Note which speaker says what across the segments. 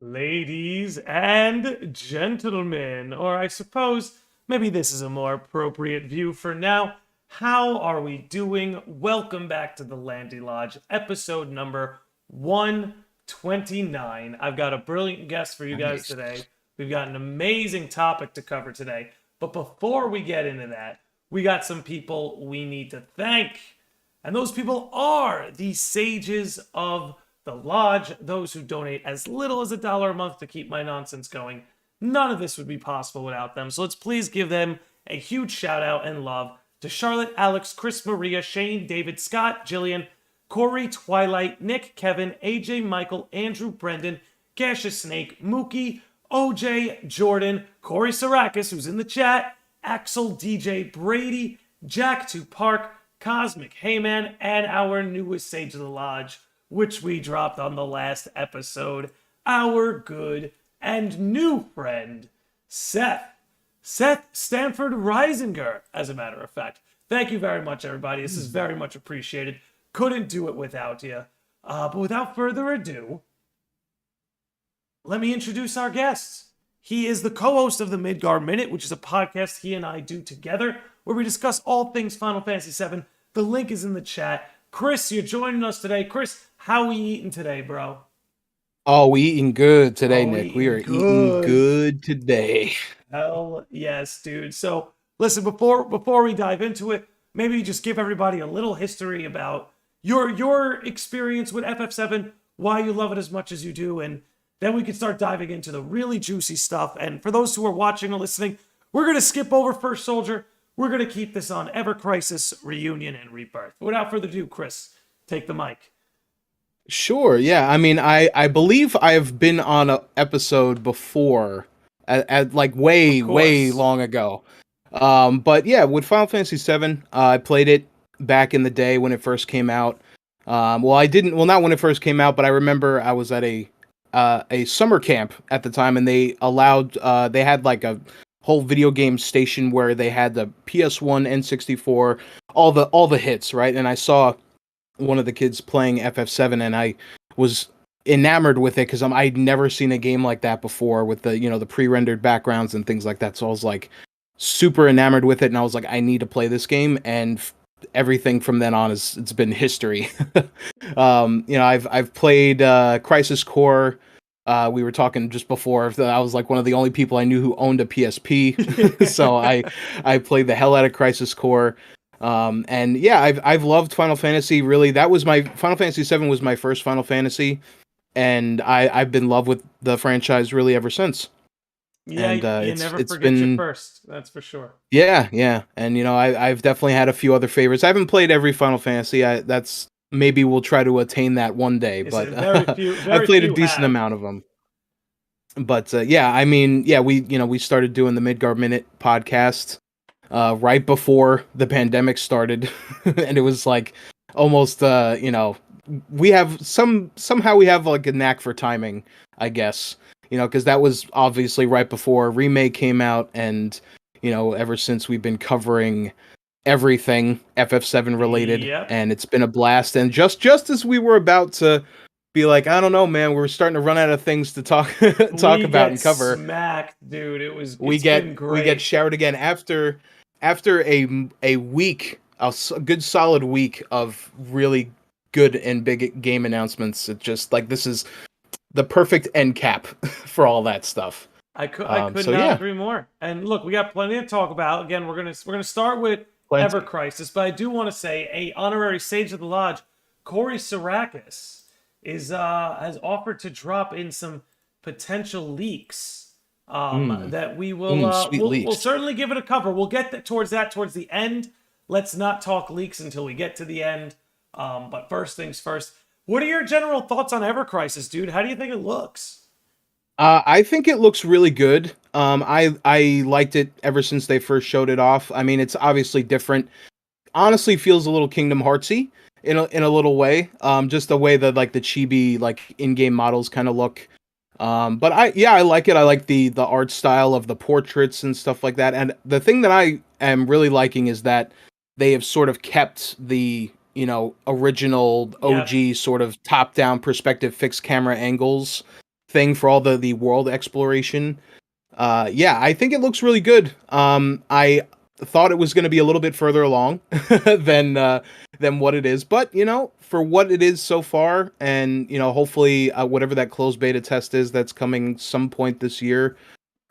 Speaker 1: Ladies and gentlemen, or I suppose maybe this is a more appropriate view for now. How are we doing? Welcome back to the Landy Lodge, episode number 129. I've got a brilliant guest for you guys today. We've got an amazing topic to cover today. But before we get into that, we got some people we need to thank. And those people are the sages of the Lodge, those who donate as little as $1 a month to keep my nonsense going. None of this would be possible without them, so let's please give them a huge shout out and love to Charlotte, Alex, Chris, Maria, Shane, David, Scott, Jillian, Corey, Twilight, Nick, Kevin, AJ, Michael, Andrew, Brendan, Cassius Snake, Mookie, OJ, Jordan, Corey Sarakis, who's in the chat, Axel, DJ, Brady, Jack 2 Park, Cosmic Heyman, and our newest Sage of the Lodge, which we dropped on the last episode, our good and new friend, Seth. Seth Stanford Reisinger, as a matter of fact. Thank you very much, everybody. This is very much appreciated. Couldn't do it without you. But without further ado, let me introduce our guest. He is the co-host of the Midgar Minute, which is a podcast he and I do together, where we discuss all things Final Fantasy VII. The link is in the chat. Chris, you're joining us today. Chris, how we eating today, bro?
Speaker 2: Oh, we eating good today, Nick. We are eating good today.
Speaker 1: Hell yes, dude. So, listen, before we dive into it, maybe just give everybody a little history about your experience with FF7, why you love it as much as you do, and then we can start diving into the really juicy stuff. And for those who are watching or listening, we're going to skip over First Soldier. We're going to keep this on Ever Crisis, Reunion, and Rebirth. Without further ado, Chris, take the mic.
Speaker 2: Sure, yeah. I mean, I believe I've been on an episode before, at like way long ago. But yeah, with Final Fantasy VII, I played it back in the day when it first came out. Not when it first came out, but I remember I was at a a summer camp at the time, and they allowed they had like a whole video game station where they had the PS1, N64, all the hits, right? And I saw one of the kids playing FF7, and I was enamored with it because I'd never seen a game like that before with the the pre-rendered backgrounds and things like that. So I was like super enamored with it, and I was like, I need to play this game, and everything from then on it's been history. I've played Crisis Core. We were talking just before. I was like one of the only people I knew who owned a PSP, so I played the hell out of Crisis Core. And yeah, I've loved Final Fantasy. Really, that was my Final Fantasy VII was my first Final Fantasy, and I've been in love with the franchise really ever since.
Speaker 1: Yeah,
Speaker 2: And
Speaker 1: you
Speaker 2: it's
Speaker 1: never
Speaker 2: it's
Speaker 1: forget your
Speaker 2: been
Speaker 1: first. That's for sure.
Speaker 2: yeah, and I've definitely had a few other favorites. I haven't played every Final Fantasy. That's maybe we'll try to attain that one day,
Speaker 1: Is
Speaker 2: but
Speaker 1: it very few?
Speaker 2: I've
Speaker 1: Very
Speaker 2: played a
Speaker 1: few
Speaker 2: decent
Speaker 1: have.
Speaker 2: amount of them. But yeah, I mean, yeah, we started doing the Midgar Minute podcast right before the pandemic started, and it was like almost we have somehow we have like a knack for timing, I guess. Because that was obviously right before Remake came out, and ever since we've been covering everything FF7 related,
Speaker 1: Yep.
Speaker 2: and it's been a blast. And just as we were about to be like, I don't know, man, we're starting to run out of things to talk
Speaker 1: We
Speaker 2: about
Speaker 1: get
Speaker 2: and cover.
Speaker 1: smacked, dude.
Speaker 2: We
Speaker 1: It's been
Speaker 2: get
Speaker 1: great.
Speaker 2: showered again after a week, good solid week of really good and big game announcements. It's just like this is the perfect end cap for all that stuff.
Speaker 1: I could
Speaker 2: So
Speaker 1: not
Speaker 2: yeah,
Speaker 1: agree more. And look, we got plenty to talk about. Again, we're gonna start with
Speaker 2: plenty.
Speaker 1: Ever Crisis, but I do want to say a honorary Sage of the Lodge, Corey Sarakis, has offered to drop in some potential leaks that we will
Speaker 2: Sweet
Speaker 1: we'll
Speaker 2: leaks.
Speaker 1: certainly give it a cover. We'll get towards the end. Let's not talk leaks until we get to the end. But first things first. What are your general thoughts on Ever Crisis, dude? How do you think it looks?
Speaker 2: I think it looks really good. I liked it ever since they first showed it off. I mean, it's obviously different. Honestly, feels a little Kingdom Heartsy in a little way. Just the way that like the chibi like in-game models kind of look. But I like it. I like the art style of the portraits and stuff like that. And the thing that I am really liking is that they have sort of kept the original OG sort of top-down perspective fixed camera angles thing for all the world exploration. Yeah, I think it looks really good. I thought it was going to be a little bit further along than what it is, but for what it is so far, and hopefully whatever that closed beta test is that's coming some point this year,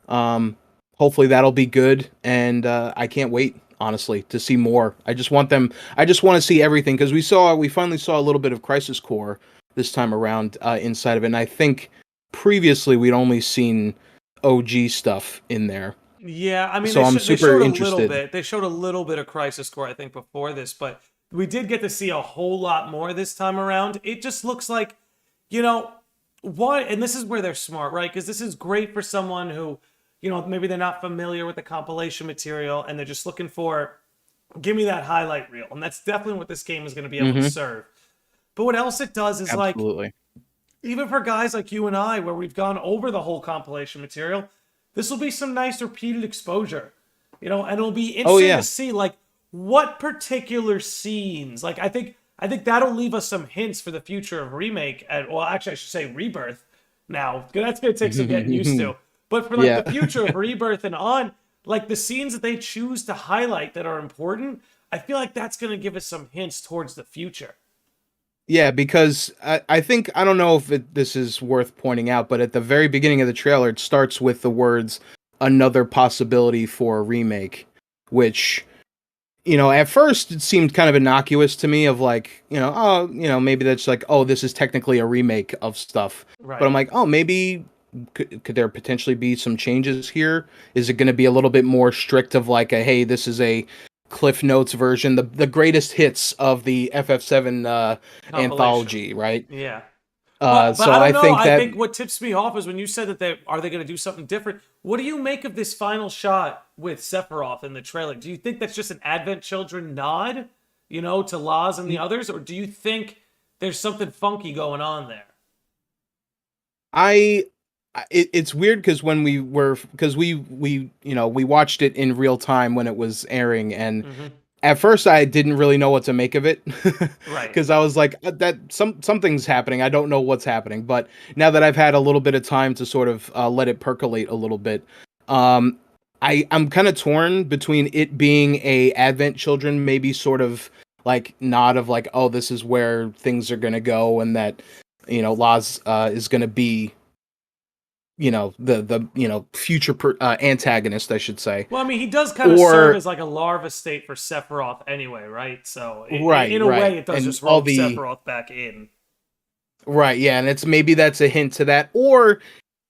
Speaker 2: hopefully that'll be good, and I can't wait, honestly, to see more. I just want to see everything, because we finally saw a little bit of Crisis Core this time around inside of it, and I think previously we'd only seen OG stuff in there.
Speaker 1: Yeah, I mean,
Speaker 2: So I'm
Speaker 1: they
Speaker 2: super
Speaker 1: showed a
Speaker 2: interested.
Speaker 1: little bit. They showed a little bit of Crisis Core, I think, before this, but we did get to see a whole lot more this time around. It just looks like, what, and this is where they're smart, right? Because this is great for someone who, maybe they're not familiar with the compilation material and they're just looking for, give me that highlight reel. And that's definitely what this game is going to be able to serve. But what else it does is
Speaker 2: Absolutely.
Speaker 1: even for guys like you and I, where we've gone over the whole compilation material, this will be some nice repeated exposure, and it'll be interesting to see like what particular scenes. Like I think that'll leave us some hints for the future of Remake. Well, actually, I should say Rebirth. Now, that's gonna take some getting used to. But for like the future of Rebirth and on, like the scenes that they choose to highlight that are important, I feel like that's gonna give us some hints towards the future.
Speaker 2: Yeah, because I think, I don't know if this is worth pointing out, but at the very beginning of the trailer, it starts with the words, another possibility for a remake, which, at first it seemed kind of innocuous to me of like, maybe that's like, oh, this is technically a remake of stuff.
Speaker 1: Right.
Speaker 2: But I'm like, oh, maybe could there potentially be some changes here? Is it going to be a little bit more strict of like a, hey, this is a Cliff Notes version, the greatest hits of the FF7 anthology, right?
Speaker 1: Yeah. But
Speaker 2: So
Speaker 1: I don't know. I
Speaker 2: that
Speaker 1: think what tips me off is when you said that they going to do something different. What do you make of this final shot with Sephiroth in the trailer? Do you think that's just an Advent Children nod, to Laz and the others, or do you think there's something funky going on there?
Speaker 2: I it's weird because when we watched it in real time when it was airing, and
Speaker 1: Mm-hmm.
Speaker 2: at first I didn't really know what to make of it
Speaker 1: Right.
Speaker 2: because I was like, that something's happening, I don't know what's happening. But now that I've had a little bit of time to sort of let it percolate a little bit, um I'm kind of torn between it being a Advent Children, maybe sort of like nod of like, oh, this is where things are gonna go, and that Laz is gonna be the future antagonist, I should say.
Speaker 1: Well, I mean, he does kind of serve
Speaker 2: Or
Speaker 1: as like a larva state for Sephiroth anyway, right? So
Speaker 2: right,
Speaker 1: in a way,
Speaker 2: right,
Speaker 1: it does
Speaker 2: and
Speaker 1: just
Speaker 2: all
Speaker 1: rope
Speaker 2: the
Speaker 1: Sephiroth back in.
Speaker 2: right, yeah, and it's maybe that's a hint to that, or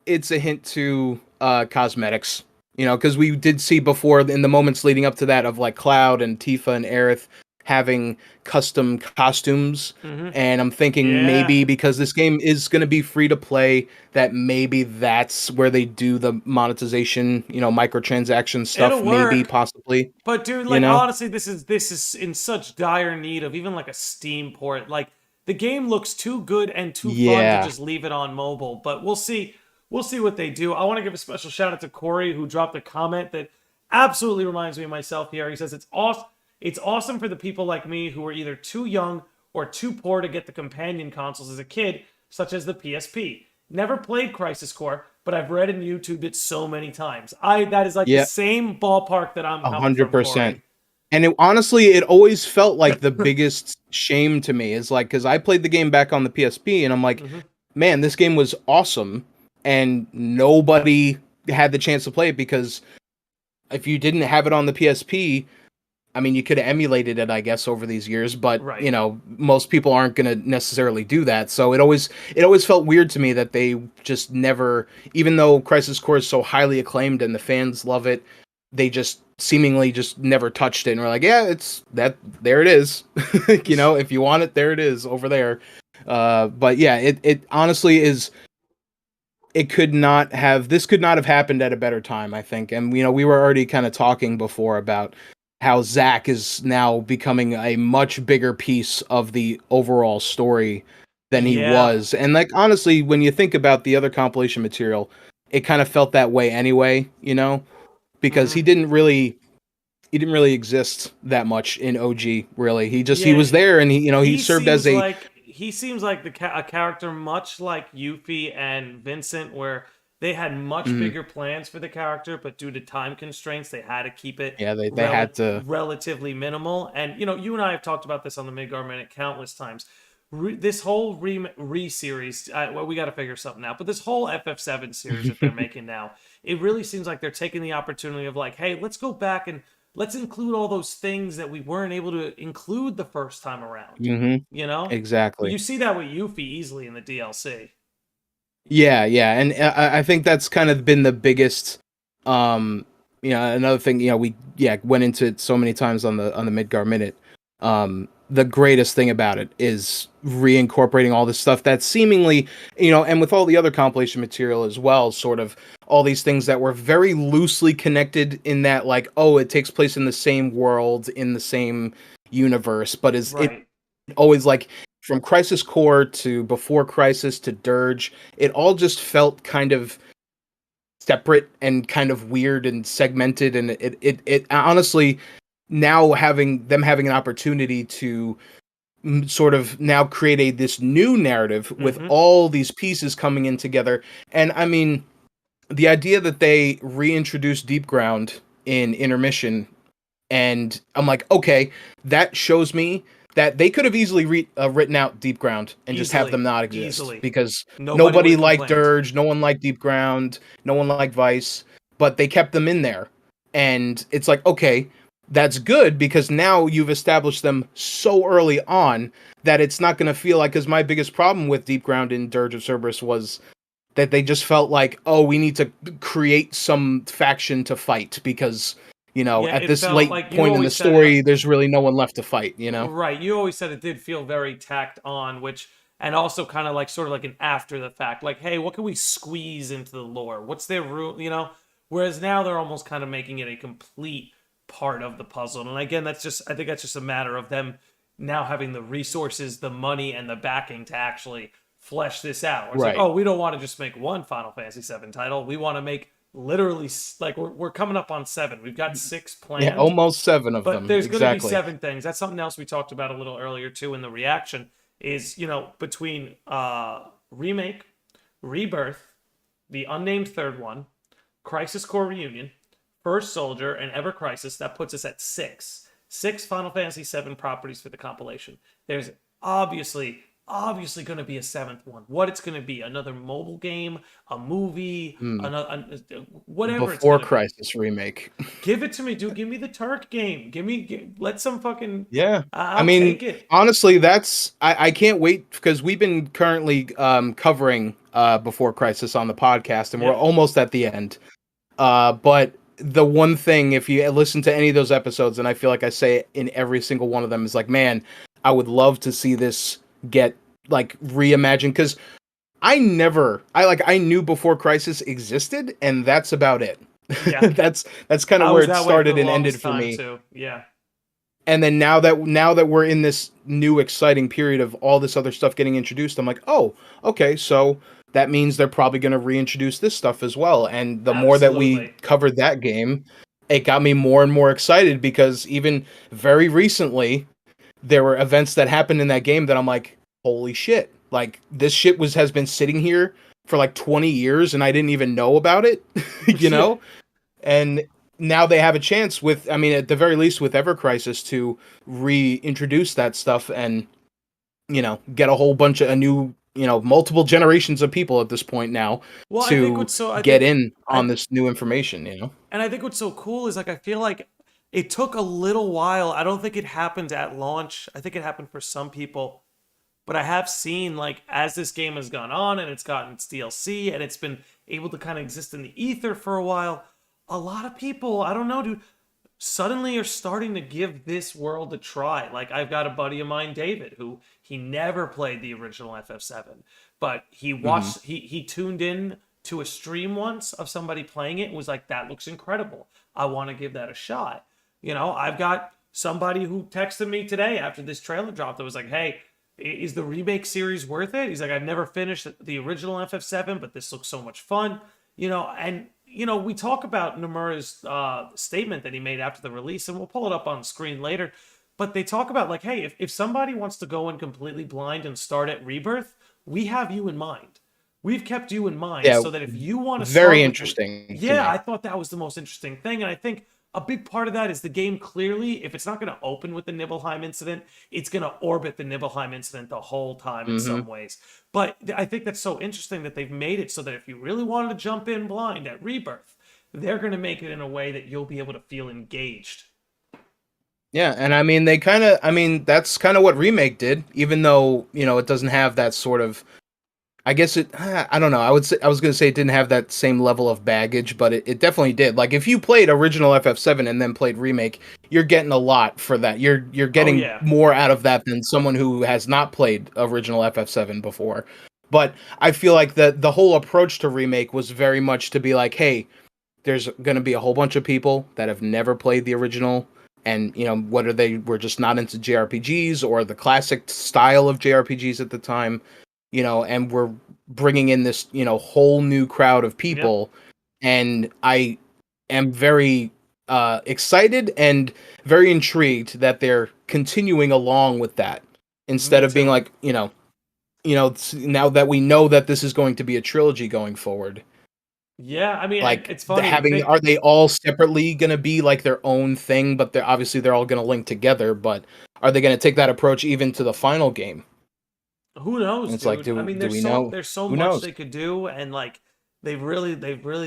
Speaker 2: it's a hint to cosmetics. Because we did see before in the moments leading up to that of like Cloud and Tifa and Aerith having custom costumes.
Speaker 1: Mm-hmm.
Speaker 2: And I'm thinking
Speaker 1: Yeah,
Speaker 2: maybe because this game is going to be free to play, that maybe that's where they do the monetization, microtransaction stuff,
Speaker 1: it'll
Speaker 2: maybe,
Speaker 1: work.
Speaker 2: possibly,
Speaker 1: But dude,
Speaker 2: you
Speaker 1: like
Speaker 2: know?
Speaker 1: honestly, this is in such dire need of even like a Steam port. Like the game looks too good and too fun to
Speaker 2: Yeah.
Speaker 1: just leave it on mobile. But we'll see. We'll see what they do. I want to give a special shout out to Corey who dropped a comment that absolutely reminds me of myself here. He says it's awesome. It's awesome for the people like me who were either too young or too poor to get the companion consoles as a kid, such as the PSP. Never played Crisis Core, but I've read and YouTubed it so many times. That is like the
Speaker 2: Yeah,
Speaker 1: same ballpark that I'm coming from,
Speaker 2: 100%.
Speaker 1: Corey.
Speaker 2: And honestly, it always felt like the biggest shame to me is like, because I played the game back on the PSP, and I'm like,
Speaker 1: Mm-hmm.
Speaker 2: man, this game was awesome, and nobody had the chance to play it because if you didn't have it on the PSP, I mean, you could have emulated it, I guess, over these years, but
Speaker 1: Right.
Speaker 2: most people aren't going to necessarily do that. So it always felt weird to me that they just never, even though Crisis Core is so highly acclaimed and the fans love it, they just seemingly just never touched it and were like, yeah, it's that, there it is. If you want it, there it is over there. But yeah, it honestly is. This could not have happened at a better time, I think. And we were already kind of talking before about how Zack is now becoming a much bigger piece of the overall story than he
Speaker 1: Yeah.
Speaker 2: was. And like honestly, when you think about the other compilation material, it kind of felt that way anyway, because
Speaker 1: Mm-hmm.
Speaker 2: he didn't really exist that much in OG, really. He
Speaker 1: Yeah.
Speaker 2: was there, and he served as a
Speaker 1: He seems like a character much like Yuffie and Vincent, where they had much
Speaker 2: mhm,
Speaker 1: bigger plans for the character, but due to time constraints, they had to keep it
Speaker 2: yeah, they had to.
Speaker 1: relatively minimal. And you and I have talked about this on the Midgar Minute countless times. This whole series, well, we got to figure something out. But this whole FF7 series that they're making now, it really seems like they're taking the opportunity of like, hey, let's go back and let's include all those things that we weren't able to include the first time around.
Speaker 2: Hmm.
Speaker 1: You know,
Speaker 2: Exactly.
Speaker 1: you see that with Yuffie easily in the DLC.
Speaker 2: Yeah, yeah, and I think that's kind of been the biggest. Another thing. We went into it so many times on the Midgar Minute. The greatest thing about it is reincorporating all this stuff that seemingly, and with all the other compilation material as well, sort of all these things that were very loosely connected in that, like, oh, it takes place in the same world, in the same universe, but is it
Speaker 1: Right.
Speaker 2: always like from Crisis Core to before Crisis to Dirge, it all just felt kind of separate and kind of weird and segmented, and it honestly, now having an opportunity to sort of now create this new narrative with
Speaker 1: Mm-hmm.
Speaker 2: all these pieces coming in together. And I mean, the idea that they reintroduced Deep Ground in Intermission, and I'm like, okay, that shows me that they could have easily written out Deep Ground and just have them
Speaker 1: Easily.
Speaker 2: not exist,
Speaker 1: Easily.
Speaker 2: because
Speaker 1: Nobody would
Speaker 2: nobody
Speaker 1: have
Speaker 2: liked
Speaker 1: complained.
Speaker 2: Dirge, no one liked Deep Ground, no one liked Vice, but they kept them in there. And it's like, okay, that's good, because now you've established them so early on that it's not going to feel like, because my biggest problem with Deep Ground in Dirge of Cerberus was that they just felt like, oh, we need to create some faction to fight because,
Speaker 1: Yeah,
Speaker 2: at
Speaker 1: it
Speaker 2: this
Speaker 1: felt
Speaker 2: late
Speaker 1: like you
Speaker 2: point in the
Speaker 1: always said it.
Speaker 2: story, there's really no one left to fight.
Speaker 1: Right. You always said it did feel very tacked on, which, and also kind of like sort of like an after the fact, like, hey, what can we squeeze into the lore? What's their root, Whereas now they're almost kind of making it a complete part of the puzzle. And again, I think that's just a matter of them now having the resources, the money, and the backing to actually flesh this out. It's like,
Speaker 2: Right.
Speaker 1: oh, we don't want to just make one Final Fantasy VII title. We want to make literally like we're coming up on 7. We've got 6
Speaker 2: Yeah,
Speaker 1: planned,
Speaker 2: almost 7 of
Speaker 1: but
Speaker 2: them.
Speaker 1: there's going to be
Speaker 2: Exactly.
Speaker 1: 7 things. That's something else we talked about a little earlier too in the reaction. Is between remake, rebirth, the unnamed third one, Crisis Core Reunion, First Soldier, and Ever Crisis. That puts us at 6. 6 Final Fantasy VII properties for the compilation. There's obviously going to be a 7th one. What it's going to be? Another mobile game, a movie, whatever.
Speaker 2: Before
Speaker 1: it's gonna
Speaker 2: Crisis remake.
Speaker 1: be. Give it to me, dude. Give me the Turk game. Let some fucking.
Speaker 2: Yeah. I
Speaker 1: I'll
Speaker 2: mean,
Speaker 1: take it.
Speaker 2: honestly, I can't wait because we've been currently covering Before Crisis on the podcast, and we're
Speaker 1: Yep.
Speaker 2: almost at the end. But the one thing, if you listen to any of those episodes, and I feel like I say it in every single one of them, is like, man, I would love to see this get like reimagined, because I knew Before Crisis existed, and that's about it.
Speaker 1: Yeah.
Speaker 2: that's kind of
Speaker 1: I
Speaker 2: where
Speaker 1: was
Speaker 2: it
Speaker 1: that way
Speaker 2: started
Speaker 1: for the
Speaker 2: and ended
Speaker 1: longest
Speaker 2: for
Speaker 1: time
Speaker 2: me.
Speaker 1: too. Yeah.
Speaker 2: And then now that we're in this new exciting period of all this other stuff getting introduced, I'm like, oh, okay, so that means they're probably going to reintroduce this stuff as well. And the more that we
Speaker 1: Absolutely.
Speaker 2: covered that game, it got me more and more excited, because even very recently, there were events that happened in that game that I'm like, holy shit. Like, this shit has been sitting here for like 20 years and I didn't even know about it, you know? And now they have a chance with, I mean, at the very least with Ever Crisis, to reintroduce that stuff and, get a whole bunch of a new, multiple generations of people at this point now
Speaker 1: Well, I think
Speaker 2: to
Speaker 1: what's so I
Speaker 2: get
Speaker 1: think
Speaker 2: in on
Speaker 1: I
Speaker 2: this new information.
Speaker 1: and I think what's so cool is like I feel like it took a little while. I don't think it happened at launch. I think it happened for some people. But I have seen, like, as this game has gone on and it's gotten its DLC and it's been able to kind of exist in the ether for a while, a lot of people, I don't know, dude, suddenly are starting to give this world a try. Like, I've got a buddy of mine, David, who he never played the original FF7, but he
Speaker 2: Hmm.
Speaker 1: watched, he tuned in to a stream once of somebody playing it and was like, that looks incredible. I want to give that a shot. I've got somebody who texted me today after this trailer dropped that was like, hey, is the remake series worth it? He's like, I've never finished the original FF7, but this looks so much fun. We talk about Nomura's statement that he made after the release, and we'll pull it up on screen later. But they talk about, like, hey, if somebody wants to go in completely blind and start at Rebirth, we have you in mind. We've kept you in mind
Speaker 2: Yeah,
Speaker 1: so that if you want to start
Speaker 2: very
Speaker 1: with,
Speaker 2: interesting to
Speaker 1: yeah,
Speaker 2: me.
Speaker 1: I thought that was the most interesting thing, and I think a big part of that is the game clearly, if it's not going to open with the Nibelheim incident, it's going to orbit the Nibelheim incident the whole time in
Speaker 2: Hmm.
Speaker 1: some ways. But I think that's so interesting that they've made it so that if you really wanted to jump in blind at Rebirth, they're going to make it in a way that you'll be able to feel engaged.
Speaker 2: Yeah, and I mean, that's kind of what Remake did, even though, it doesn't have that sort of, I guess I don't know. I was going to say it didn't have that same level of baggage, but it definitely did. Like, if you played original FF7 and then played Remake, you're getting a lot for that. You're
Speaker 1: Oh,
Speaker 2: getting
Speaker 1: yeah.
Speaker 2: more out of that than someone who has not played original FF7 before. But I feel like the whole approach to Remake was very much to be like, hey, there's going to be a whole bunch of people that have never played the original, and whether they were just not into JRPGs or the classic style of JRPGs at the time, and we're bringing in this whole new crowd of
Speaker 1: Yep.
Speaker 2: people. And I am very excited and very intrigued that they're continuing along with that, instead
Speaker 1: Me
Speaker 2: of being
Speaker 1: too.
Speaker 2: like, now that we know that this is going to be a trilogy going forward,
Speaker 1: Yeah, I mean, and
Speaker 2: like,
Speaker 1: it's funny.
Speaker 2: are they all separately going to be like their own thing, but they're all going to link together, but are they going to take that approach even to the final game?
Speaker 1: Who
Speaker 2: And
Speaker 1: knows,
Speaker 2: it's like,
Speaker 1: dude? I
Speaker 2: do
Speaker 1: mean,
Speaker 2: do we know?
Speaker 1: there's so
Speaker 2: Who
Speaker 1: much
Speaker 2: knows?
Speaker 1: they could do, and like they've really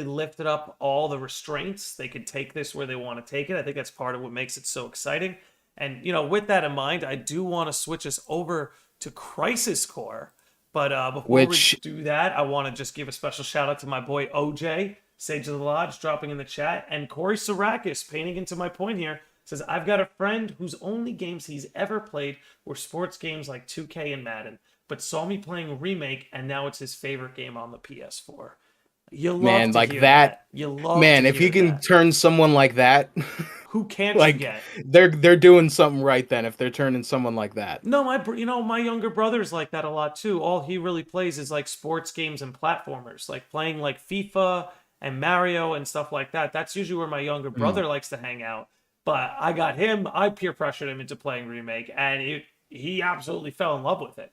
Speaker 1: lifted up all the restraints. They could take this where they want to take it. I think that's part of what makes it so exciting. And with that in mind, I do want to switch us over to Crisis Core. But before we
Speaker 2: Which,
Speaker 1: do that, I want to just give a special shout out to my boy OJ, Sage of the Lodge, dropping in the chat, and Corey Sarakis, painting into my point here, says, I've got a friend whose only games he's ever played were sports games like 2K and Madden, but saw me playing Remake, and now it's his favorite game on the PS4. You love
Speaker 2: man,
Speaker 1: to
Speaker 2: like
Speaker 1: hear
Speaker 2: that,
Speaker 1: that. You love to
Speaker 2: man, if you
Speaker 1: hear
Speaker 2: can
Speaker 1: that.
Speaker 2: turn someone like that
Speaker 1: Who can't you
Speaker 2: Like
Speaker 1: get?
Speaker 2: they're doing something right then if they're turning someone like that.
Speaker 1: No, my younger brother's like that a lot too. All he really plays is like sports games and platformers, like playing like FIFA and Mario and stuff like that. That's usually where my younger
Speaker 2: Mm.
Speaker 1: brother likes to hang out. But I got him, I peer pressured him into playing Remake, and he absolutely fell in love with it.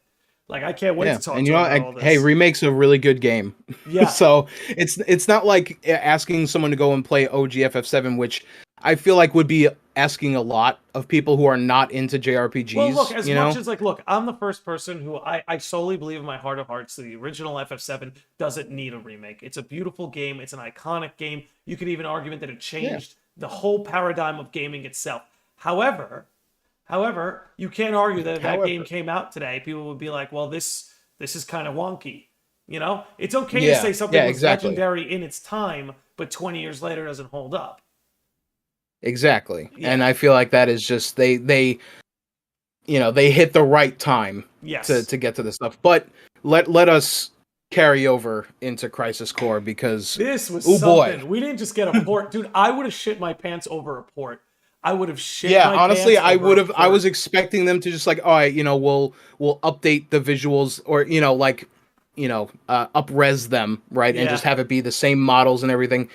Speaker 1: Like I can't wait
Speaker 2: Yeah,
Speaker 1: to talk
Speaker 2: and
Speaker 1: to
Speaker 2: you
Speaker 1: him
Speaker 2: know,
Speaker 1: about all
Speaker 2: hey,
Speaker 1: this.
Speaker 2: Remake's a really good game.
Speaker 1: Yeah.
Speaker 2: So it's not like asking someone to go and play OG FF7, which I feel like would be asking a lot of people who are not into
Speaker 1: Well, look,
Speaker 2: JRPGs.
Speaker 1: as
Speaker 2: You
Speaker 1: much
Speaker 2: know?
Speaker 1: as like, look, I'm the first person who I solely believe in my heart of hearts that the original FF7 doesn't need a remake. It's a beautiful game. It's an iconic game. You could even argue that it
Speaker 2: Yeah.
Speaker 1: changed the whole paradigm of gaming itself. However, you can't argue that if that game
Speaker 2: However,
Speaker 1: came out today, people would be like, well, this is kind of wonky. You know, it's okay to
Speaker 2: yeah,
Speaker 1: say something
Speaker 2: yeah,
Speaker 1: was
Speaker 2: exactly,
Speaker 1: legendary in its time, but 20 years later doesn't hold up.
Speaker 2: exactly. And
Speaker 1: Yeah.
Speaker 2: I feel like that is just they hit the right time to
Speaker 1: Yes.
Speaker 2: get to this stuff. But let us carry over into Crisis Core because
Speaker 1: This was
Speaker 2: oh boy.
Speaker 1: something. We didn't just get a port. Dude, I would have shit my pants over a port. I would have shit
Speaker 2: Yeah,
Speaker 1: my
Speaker 2: honestly,
Speaker 1: pants over a
Speaker 2: I was
Speaker 1: port.
Speaker 2: expecting them to just like, all right, we'll update the visuals or up-res them, right? And just
Speaker 1: Yeah.
Speaker 2: have it be the same models and everything.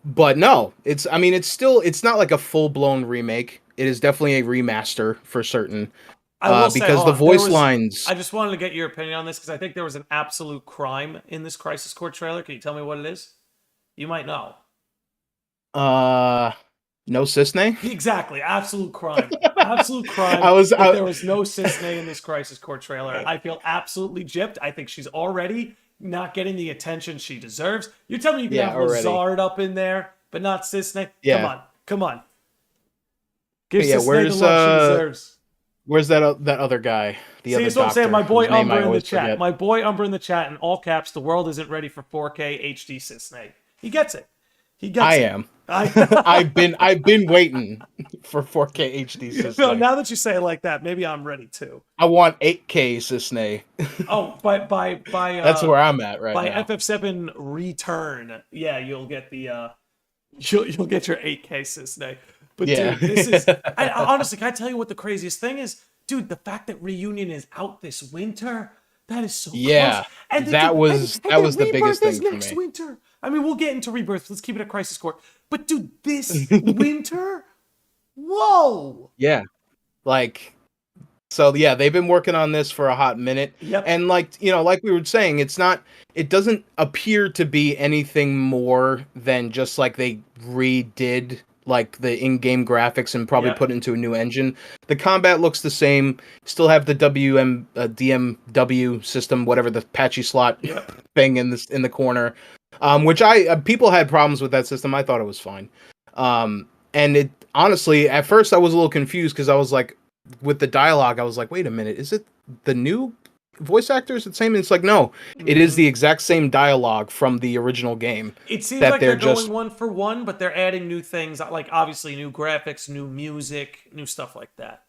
Speaker 2: But no, it's not like a full-blown remake. It is definitely a remaster for certain.
Speaker 1: I will say,
Speaker 2: Because
Speaker 1: hold
Speaker 2: the
Speaker 1: on. There
Speaker 2: voice
Speaker 1: was.
Speaker 2: lines,
Speaker 1: I just wanted to get your opinion on this because I think there was an absolute crime in this Crisis Core trailer. Can you tell me what it is? You might know.
Speaker 2: uh no Cisne.
Speaker 1: Exactly. Absolute crime. Absolute crime
Speaker 2: I was
Speaker 1: that
Speaker 2: I,
Speaker 1: there was no Cisne in this Crisis Core trailer. I feel absolutely gypped. I think she's already not getting the attention she deserves. You're telling me you can
Speaker 2: yeah,
Speaker 1: have
Speaker 2: already.
Speaker 1: Lazard up in there, but not Cisne? Come
Speaker 2: Yeah.
Speaker 1: on. Come on. Give
Speaker 2: Yeah,
Speaker 1: Cisne the love she deserves.
Speaker 2: where's that other guy? The
Speaker 1: See,
Speaker 2: other
Speaker 1: that's what I'm saying.
Speaker 2: doctor
Speaker 1: My boy
Speaker 2: whose name I
Speaker 1: Umbra in the
Speaker 2: always
Speaker 1: chat.
Speaker 2: forget.
Speaker 1: My boy Umbra in the chat in all caps. The world isn't ready for 4K HD Cisne. He gets it. He
Speaker 2: I
Speaker 1: gets it.
Speaker 2: am.
Speaker 1: I
Speaker 2: I've been waiting for 4K HD
Speaker 1: no.
Speaker 2: Cisne.
Speaker 1: Now that you say it like that, maybe I'm ready too.
Speaker 2: I want 8K Cisne.
Speaker 1: Oh,
Speaker 2: That's where I'm at right
Speaker 1: by
Speaker 2: now.
Speaker 1: FF7 return, yeah, you'll get the you'll get your 8K Cisne. But
Speaker 2: Yeah.
Speaker 1: dude, this is I honestly can I tell you what the craziest thing is? Dude, the fact that Reunion is out this winter, that is so
Speaker 2: Yeah.
Speaker 1: close. And
Speaker 2: That was the biggest
Speaker 1: Rebirth is
Speaker 2: thing for
Speaker 1: next
Speaker 2: me.
Speaker 1: winter. I mean, we'll get into Rebirth. Let's keep it at Crisis Core. But dude, this winter? Whoa!
Speaker 2: Yeah. Like so yeah, they've been working on this for a hot minute.
Speaker 1: Yep.
Speaker 2: And like we were saying, it doesn't appear to be anything more than just like they redid like the in-game graphics and probably
Speaker 1: Yep.
Speaker 2: put it into a new engine. The combat looks the same. Still have the DMW system, whatever the patchy slot
Speaker 1: Yep.
Speaker 2: thing in the corner. Which people had problems with that system. I thought it was fine. And it honestly, at first I was a little confused because I was like, with the dialogue, I was like, wait a minute, is it the new voice actors the same? And it's like, no, it is the exact same dialogue from the original game.
Speaker 1: It seems
Speaker 2: that
Speaker 1: like they're
Speaker 2: just
Speaker 1: going one for one, but they're adding new things, like obviously new graphics, new music, new stuff like that.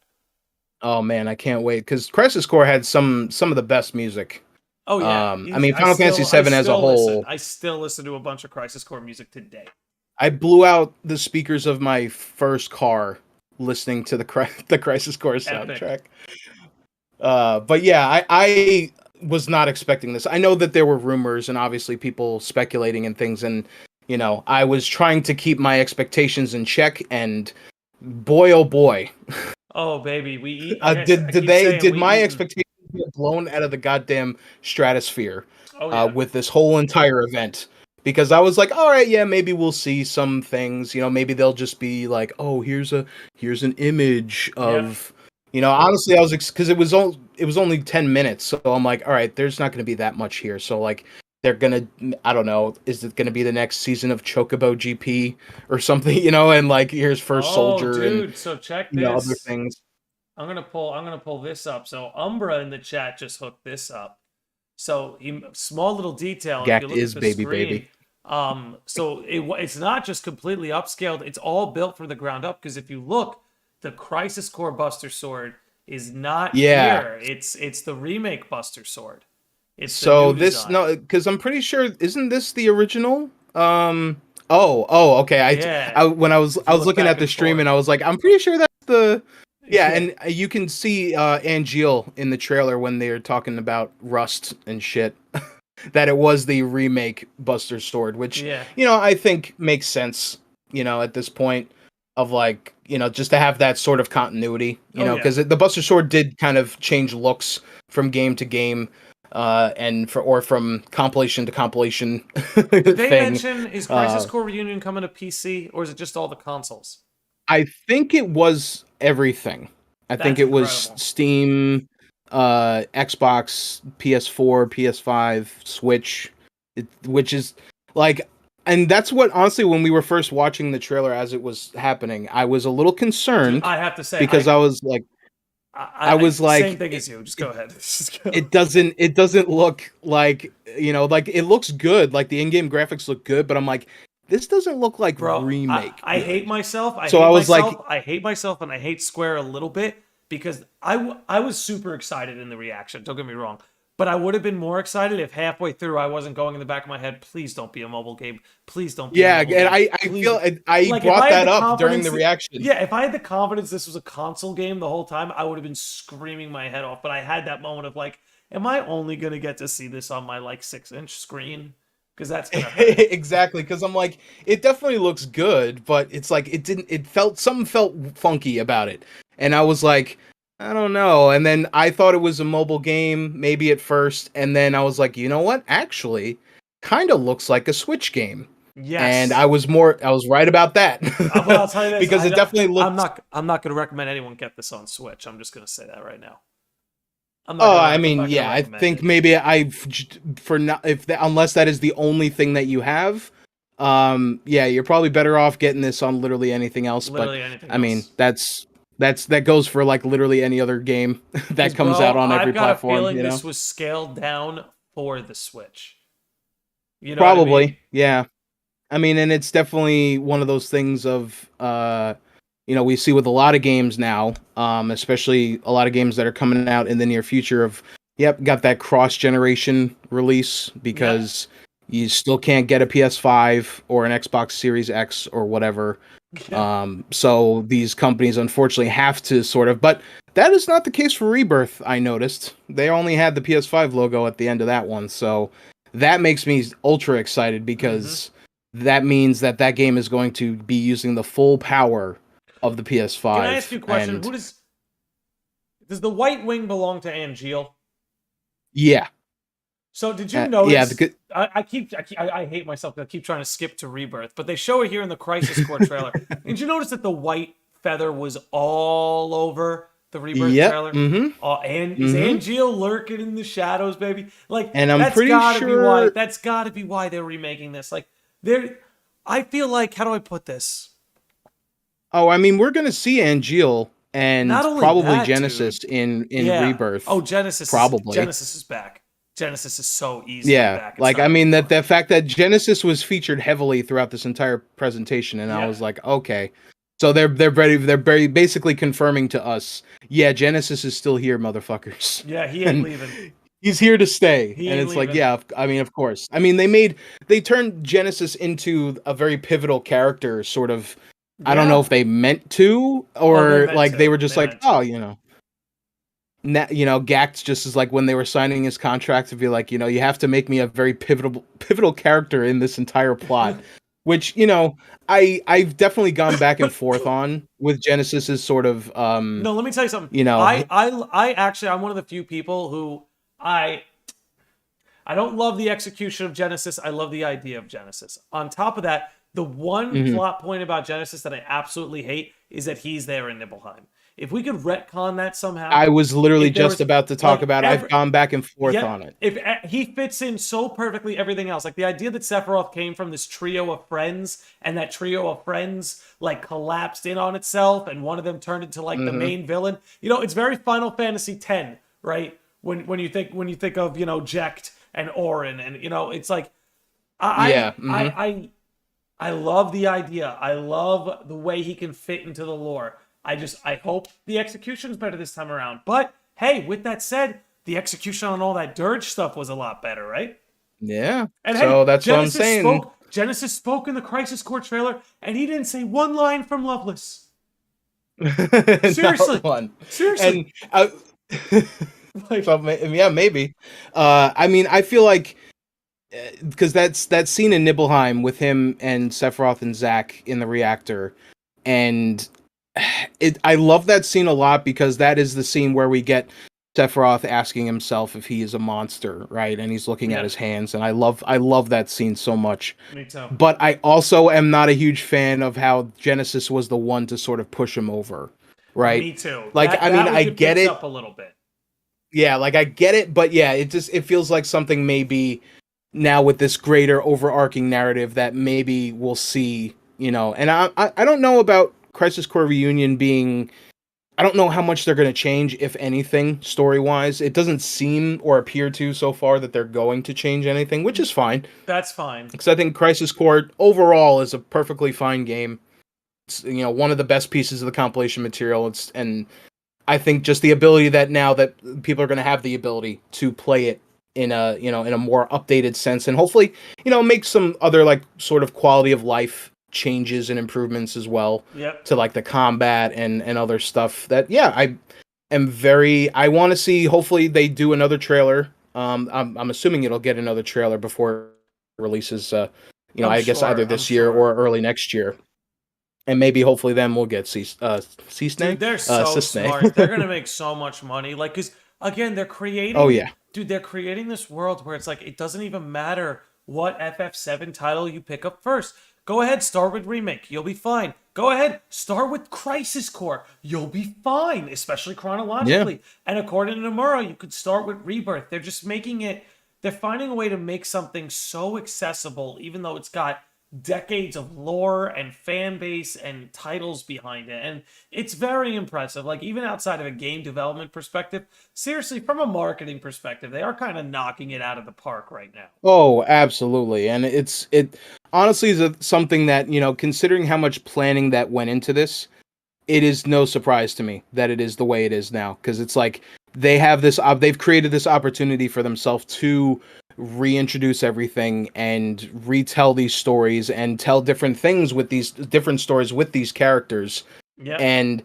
Speaker 2: oh man, I can't wait because Crisis Core had some of the best music.
Speaker 1: Oh yeah,
Speaker 2: I mean, Final Fantasy VII as a whole.
Speaker 1: I still listen to a bunch of Crisis Core music today.
Speaker 2: I blew out the speakers of my first car listening to the Crisis Core soundtrack. But yeah, I was not expecting this. I know that there were rumors and obviously people speculating and things, and I was trying to keep my expectations in check. And boy, oh boy,
Speaker 1: oh baby, we eat.
Speaker 2: did my expectations get blown out of the goddamn stratosphere?
Speaker 1: Oh, yeah.
Speaker 2: With this whole entire event. Because I was like, all right, yeah, maybe we'll see some things. Maybe they'll just be like, oh, here's an image of, honestly, I was because it was only 10 minutes, so I'm like, all right, there's not going to be that much here. So like, they're gonna, I don't know, is it going to be the next season of Chocobo GP or something? And like, here's First Soldier,
Speaker 1: dude.
Speaker 2: and
Speaker 1: So check this.
Speaker 2: other things.
Speaker 1: I'm gonna pull this up. So Umbra in the chat just hooked this up. So small little detail.
Speaker 2: Gact
Speaker 1: if you look
Speaker 2: is
Speaker 1: at the
Speaker 2: baby
Speaker 1: screen,
Speaker 2: baby.
Speaker 1: So it's not just completely upscaled. It's all built from the ground up. Because if you look, the Crisis Core Buster Sword is not here. It's the remake Buster Sword. It's
Speaker 2: so
Speaker 1: the new
Speaker 2: this
Speaker 1: design.
Speaker 2: no, because I'm pretty sure isn't this the original? Okay.
Speaker 1: Yeah.
Speaker 2: I when I was
Speaker 1: If you look
Speaker 2: looking
Speaker 1: back
Speaker 2: at the
Speaker 1: and
Speaker 2: stream
Speaker 1: forth.
Speaker 2: and I was like, I'm pretty sure that's the yeah,
Speaker 1: Yeah.
Speaker 2: and you can see Angeal in the trailer when they're talking about Rust and shit. That it was the remake Buster Sword, which
Speaker 1: Yeah.
Speaker 2: I think makes sense. At this point of like just to have that sort of continuity.
Speaker 1: Oh, yeah.
Speaker 2: Because the Buster Sword did kind of change looks from game to game, and from compilation to compilation
Speaker 1: Did they
Speaker 2: thing.
Speaker 1: mention, is Crisis Core Reunion coming to PC, or is it just all the consoles?
Speaker 2: I think it was everything. I think
Speaker 1: That's
Speaker 2: it was
Speaker 1: incredible.
Speaker 2: Steam, Xbox, PS4, PS5, Switch, which is like, and that's what honestly, when we were first watching the trailer as it was happening, I was a little
Speaker 1: Dude,
Speaker 2: concerned
Speaker 1: I have to say,
Speaker 2: because I was like,
Speaker 1: same thing as you. Just go ahead. Just go.
Speaker 2: it doesn't look like like it looks good, like the in-game graphics look good, but I'm like, this doesn't look like
Speaker 1: Bro,
Speaker 2: remake
Speaker 1: I
Speaker 2: good.
Speaker 1: hate myself.
Speaker 2: So I was like,
Speaker 1: I hate myself, and I hate Square a little bit because I was super excited in the reaction. Don't get me wrong, but I would have been more excited if halfway through I wasn't going in the back of my head, please don't be a mobile game. Please don't be a
Speaker 2: yeah,
Speaker 1: mobile
Speaker 2: and
Speaker 1: game.
Speaker 2: I
Speaker 1: Please.
Speaker 2: feel I
Speaker 1: Like, if
Speaker 2: brought
Speaker 1: I had
Speaker 2: that
Speaker 1: the
Speaker 2: up during the
Speaker 1: confidence
Speaker 2: reaction.
Speaker 1: yeah, if I had the confidence this was a console game the whole time, I would have been screaming my head off. But I had that moment of like, am I only gonna get to see this on my like 6-inch screen? Because that's gonna hurt.
Speaker 2: Exactly, because I'm like, it definitely looks good, but it's like something felt funky about it, and I was like, I don't know. And then I thought it was a mobile game, maybe at first, and then I was like, you know what? Actually, kind of looks like a Switch game, and
Speaker 1: Yes.
Speaker 2: I was right about that.
Speaker 1: But I'll tell you this:
Speaker 2: Because it definitely looks.
Speaker 1: I'm not going to recommend anyone get this on Switch. I'm just going to say that right now.
Speaker 2: Oh, I
Speaker 1: I'm
Speaker 2: mean,
Speaker 1: not going to
Speaker 2: yeah, I
Speaker 1: recommend
Speaker 2: think
Speaker 1: it.
Speaker 2: maybe for not unless that is the only thing that you have, yeah, you're probably better off getting this on literally anything else.
Speaker 1: Literally
Speaker 2: But
Speaker 1: anything
Speaker 2: I mean,
Speaker 1: else.
Speaker 2: that goes for like literally any other game that
Speaker 1: Because,
Speaker 2: comes
Speaker 1: bro,
Speaker 2: out on every
Speaker 1: I've got a
Speaker 2: platform.
Speaker 1: feeling this was scaled down for the Switch. You know what I mean?
Speaker 2: Probably, yeah. I mean, and it's definitely one of those things of we see with a lot of games now, especially a lot of games that are coming out in the near future of, yep, got that cross-generation release because you still can't get a PS5 or an Xbox Series X or whatever. So these companies unfortunately have to sort of, but that is not the case for Rebirth, I noticed. They only had the PS5 logo at the end of that one, so that makes me ultra excited because that means that game is going to be using the full power of the PS5.
Speaker 1: Can I ask you a question?
Speaker 2: And
Speaker 1: Who does the White Wing belong to Angeal?
Speaker 2: yeah.
Speaker 1: So did you notice?
Speaker 2: Yeah,
Speaker 1: I hate myself. I keep trying to skip to Rebirth, but they show it here in the Crisis Core trailer. Did you notice that the white feather was all over the Rebirth trailer? And is Angeal lurking in the shadows, baby? Like,
Speaker 2: and I'm
Speaker 1: that's
Speaker 2: pretty
Speaker 1: gotta
Speaker 2: sure
Speaker 1: be why. That's gotta be why they're remaking this. Like, I feel like, how do I put this?
Speaker 2: Oh, I mean, we're gonna see Angeal and
Speaker 1: Not only
Speaker 2: probably
Speaker 1: that,
Speaker 2: Genesis
Speaker 1: dude.
Speaker 2: in Rebirth.
Speaker 1: Oh, Genesis is back. Genesis is so easily back. It's
Speaker 2: like,
Speaker 1: not
Speaker 2: I mean,
Speaker 1: even
Speaker 2: the fact that Genesis was featured heavily throughout this entire presentation, and I was like, okay, so they're very basically confirming to us, yeah, Genesis is still here, motherfuckers.
Speaker 1: Yeah, he ain't leaving.
Speaker 2: He's here to stay.
Speaker 1: He
Speaker 2: And
Speaker 1: ain't
Speaker 2: it's like,
Speaker 1: leaving.
Speaker 2: yeah, I mean, of course. I mean, they turned Genesis into a very pivotal character, sort of. I don't know if they meant to, or they were just like, oh, Gact just is like when they were signing his contract to be like, you have to make me a very pivotal character in this entire plot, which I've definitely gone back and forth on with Genesis's sort of.
Speaker 1: No, let me tell you something. I actually, I'm one of the few people who I don't love the execution of Genesis. I love the idea of Genesis. On top of that, the one plot point about Genesis that I absolutely hate is that he's there in Nibelheim. If we could retcon that somehow.
Speaker 2: I was literally just about to talk about it. I've gone back and forth on it.
Speaker 1: If he fits in so perfectly everything else. Like the idea that Sephiroth came from this trio of friends, and that trio of friends like collapsed in on itself, and one of them turned into like the main villain. It's very Final Fantasy X, right? When you think of, Jecht and Auron, and it's like I love the idea. I love the way he can fit into the lore. I hope the execution is better this time around. But hey, with that said, the execution on all that dirge stuff was a lot better, right?
Speaker 2: Yeah.
Speaker 1: And
Speaker 2: so
Speaker 1: hey,
Speaker 2: that's
Speaker 1: Genesis
Speaker 2: what I'm saying.
Speaker 1: Genesis spoke in the Crisis Core trailer, and he didn't say one line from Loveless. Seriously.
Speaker 2: Not one.
Speaker 1: Seriously.
Speaker 2: And
Speaker 1: Like,
Speaker 2: so, yeah, maybe. I mean, I feel like because that scene in Nibelheim with him and Sephiroth and Zack in the reactor, and I love that scene a lot because that is the scene where we get Sephiroth asking himself if he is a monster, right? And he's looking at his hands, and I love that scene so much.
Speaker 1: Me too.
Speaker 2: But I also am not a huge fan of how Genesis was the one to sort of push him over, right?
Speaker 1: Me too.
Speaker 2: Like, I get it
Speaker 1: up a little bit.
Speaker 2: Yeah, like I get it, but yeah, it feels like something maybe now with this greater overarching narrative that maybe we'll see, and I don't know about Crisis Core Reunion being. I don't know how much they're going to change, if anything, story-wise. It doesn't seem or appear to so far that they're going to change anything, which is fine.
Speaker 1: That's fine.
Speaker 2: Because I think Crisis Core overall is a perfectly fine game. It's one of the best pieces of the compilation material. And I think just the ability that now that people are going to have the ability to play it in a more updated sense, and hopefully make some other like sort of quality of life changes and improvements as well to like the combat and other stuff that I want to see. Hopefully they do another trailer. I'm assuming it'll get another trailer before it releases I guess either this year or early next year, and maybe hopefully then we'll get
Speaker 1: Dude, they're so smart. They're gonna make so much money, like, because again they're creating they're creating this world where it's like it doesn't even matter what FF7 title you pick up first. Go ahead, start with Remake. You'll be fine. Go ahead, start with Crisis Core. You'll be fine, especially chronologically. Yeah. And according to Nomura, you could start with Rebirth. They're just making it... They're finding a way to make something so accessible, even though it's got decades of lore and fan base and titles behind it. And it's very impressive. Like, even outside of a game development perspective, seriously, from a marketing perspective, they are kind of knocking it out of the park right now.
Speaker 2: Oh, absolutely. And it honestly is something that, considering how much planning that went into this, it is no surprise to me that it is the way it is now. Because it's like they've created this opportunity for themselves to reintroduce everything and retell these stories and tell different things with these different stories with these characters.
Speaker 1: Yeah.
Speaker 2: And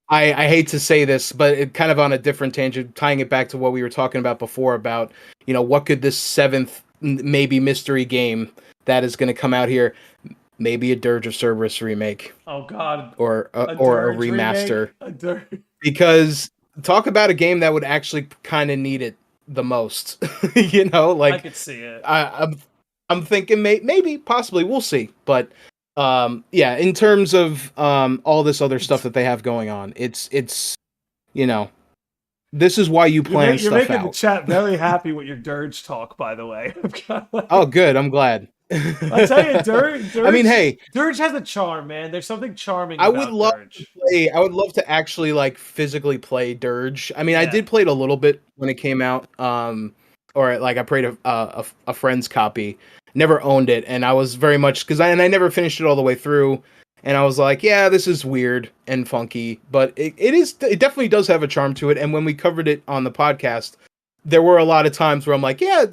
Speaker 2: I hate to say this, but it kind of on a different tangent, tying it back to what we were talking about before about, what could this seventh maybe mystery game that is going to come out here, maybe a Dirge of Cerberus remake.
Speaker 1: Oh God.
Speaker 2: Or a remaster. Because talk about a game that would actually kind of need it the most. Like
Speaker 1: I could see it.
Speaker 2: I'm thinking maybe possibly we'll see, but in terms of all this other stuff that they have going on, it's this is why you plan stuff out.
Speaker 1: You're making the chat very happy with your Dirge talk, by the way.
Speaker 2: Oh, good. I'm glad.
Speaker 1: I tell you, Dirge.
Speaker 2: I mean, hey,
Speaker 1: Dirge has a charm, man. There's something charming about Dirge.
Speaker 2: I would love to actually like physically play Dirge. I mean, I did play it a little bit when it came out, or like I played a friend's copy. Never owned it, and I was very much because I never finished it all the way through. And I was like, yeah, this is weird and funky, but it definitely does have a charm to it. And when we covered it on the podcast, there were a lot of times where I'm like, yeah,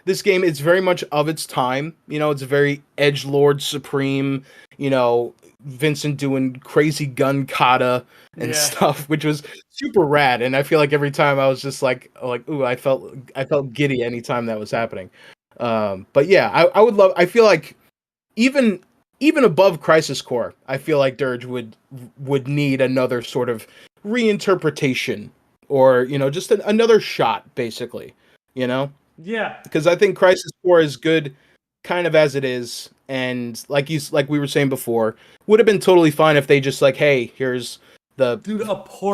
Speaker 2: this game is very much of its time. It's a very edgelord supreme, Vincent doing crazy gun kata and stuff, which was super rad. And I feel like every time I was just like, ooh, I felt giddy anytime that was happening. But yeah, I feel like even above Crisis Core, I feel like Dirge would need another sort of reinterpretation or, just another shot, basically,
Speaker 1: Yeah.
Speaker 2: Because I think Crisis Core is good kind of as it is. And like we were saying before, would have been totally fine if they just like, hey, here's the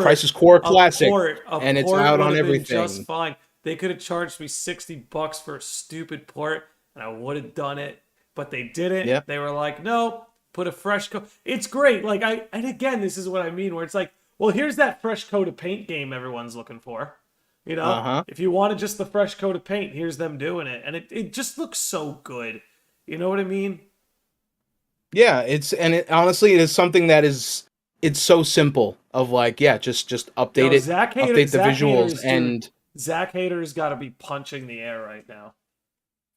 Speaker 2: Crisis Core Classic, and it's out on everything.
Speaker 1: Just fine. They could have charged me $60 for a stupid port, and I would have done it. But they didn't.
Speaker 2: Yeah.
Speaker 1: They were like, no, put a fresh coat. It's great. Like and again, this is what I mean, where it's like, well, here's that fresh coat of paint game everyone's looking for. If you wanted just the fresh coat of paint, here's them doing it. And it just looks so good. You know what I mean?
Speaker 2: Yeah, honestly, it is something that it's so simple of like, yeah, just update it, update the visuals, and
Speaker 1: Zack Hater's got to be punching the air right now.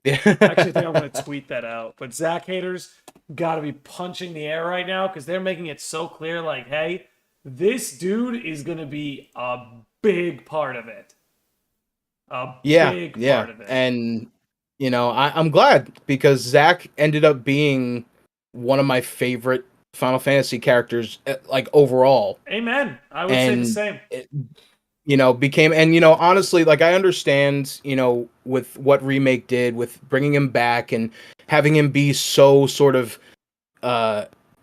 Speaker 2: Yeah.
Speaker 1: I actually think I'm going to tweet that out. But Zack haters got to be punching the air right now because they're making it so clear like, hey, this dude is going to be a big part of it. A
Speaker 2: Yeah,
Speaker 1: big
Speaker 2: yeah.
Speaker 1: part of it.
Speaker 2: And I'm glad because Zack ended up being one of my favorite Final Fantasy characters, like overall.
Speaker 1: Amen. I would say the
Speaker 2: And
Speaker 1: same.
Speaker 2: it, became, and honestly, like I understand, with what Remake did with bringing him back and having him be so sort of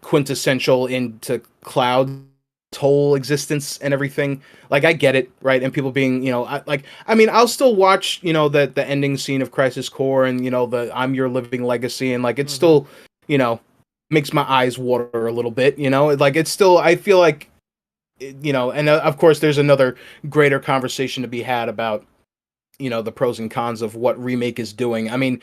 Speaker 2: quintessential into Cloud's whole existence and everything. Like I get it, right? And people being, I'll still watch, the ending scene of Crisis Core and the I'm Your Living Legacy, and like it's still, makes my eyes water a little bit, like it's still, I feel like, and of course there's another greater conversation to be had about, the pros and cons of what Remake is doing. I mean,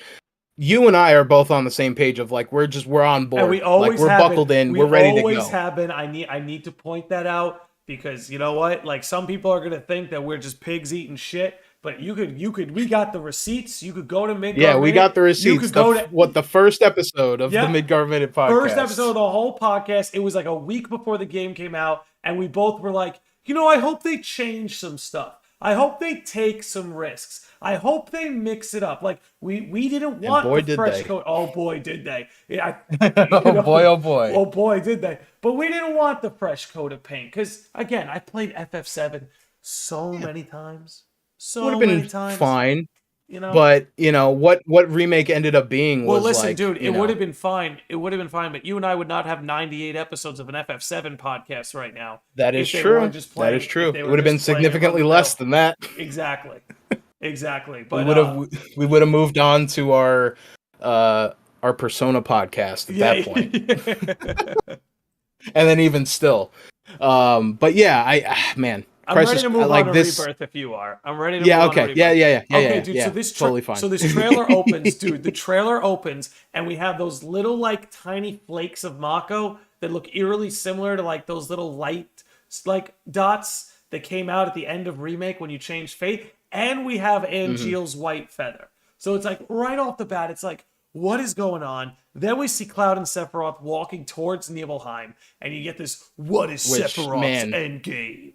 Speaker 2: you and I are both on the same page of like we're on board.
Speaker 1: And we always
Speaker 2: we're buckled in. We're ready to go.
Speaker 1: We always have been. I need to point that out because you know what? Like some people are gonna think that we're just pigs eating shit. But you could. We got the receipts. You could go to Midgar.
Speaker 2: Yeah, we got the receipts.
Speaker 1: You could go to
Speaker 2: the first episode of the Midgar Minute podcast.
Speaker 1: First episode of the whole podcast. It was like a week before the game came out, and we both were like, I hope they change some stuff. I hope they take some risks. I hope they mix it up. Like we didn't want the fresh coat. Oh boy, did they! Yeah,
Speaker 2: oh boy, oh boy,
Speaker 1: oh boy, did they! But we didn't want the fresh coat of paint because again, I played FF7 so many times. So many times.
Speaker 2: Fine. But what Remake ended up being was
Speaker 1: listen, dude, it would have been fine. It would have been fine, but you and I would not have 98 episodes of an FF7 podcast right now.
Speaker 2: That is true. That is true. It would have been significantly less than that.
Speaker 1: Exactly. But
Speaker 2: we would have moved on to our Persona podcast at that point. And then even still. But yeah, man.
Speaker 1: I'm ready to move on to Rebirth if you are. I'm ready to move on to Rebirth.
Speaker 2: Yeah.
Speaker 1: Okay, dude,
Speaker 2: so
Speaker 1: this
Speaker 2: totally fine.
Speaker 1: So this trailer opens, dude. The trailer opens, and we have those little, like, tiny flakes of Mako that look eerily similar to, like, those little light, like, dots that came out at the end of Remake when you changed Fate. And we have Angeal's white feather. So it's like, right off the bat, it's like, what is going on? Then we see Cloud and Sephiroth walking towards Nibelheim, and you get this, what is Sephiroth's endgame?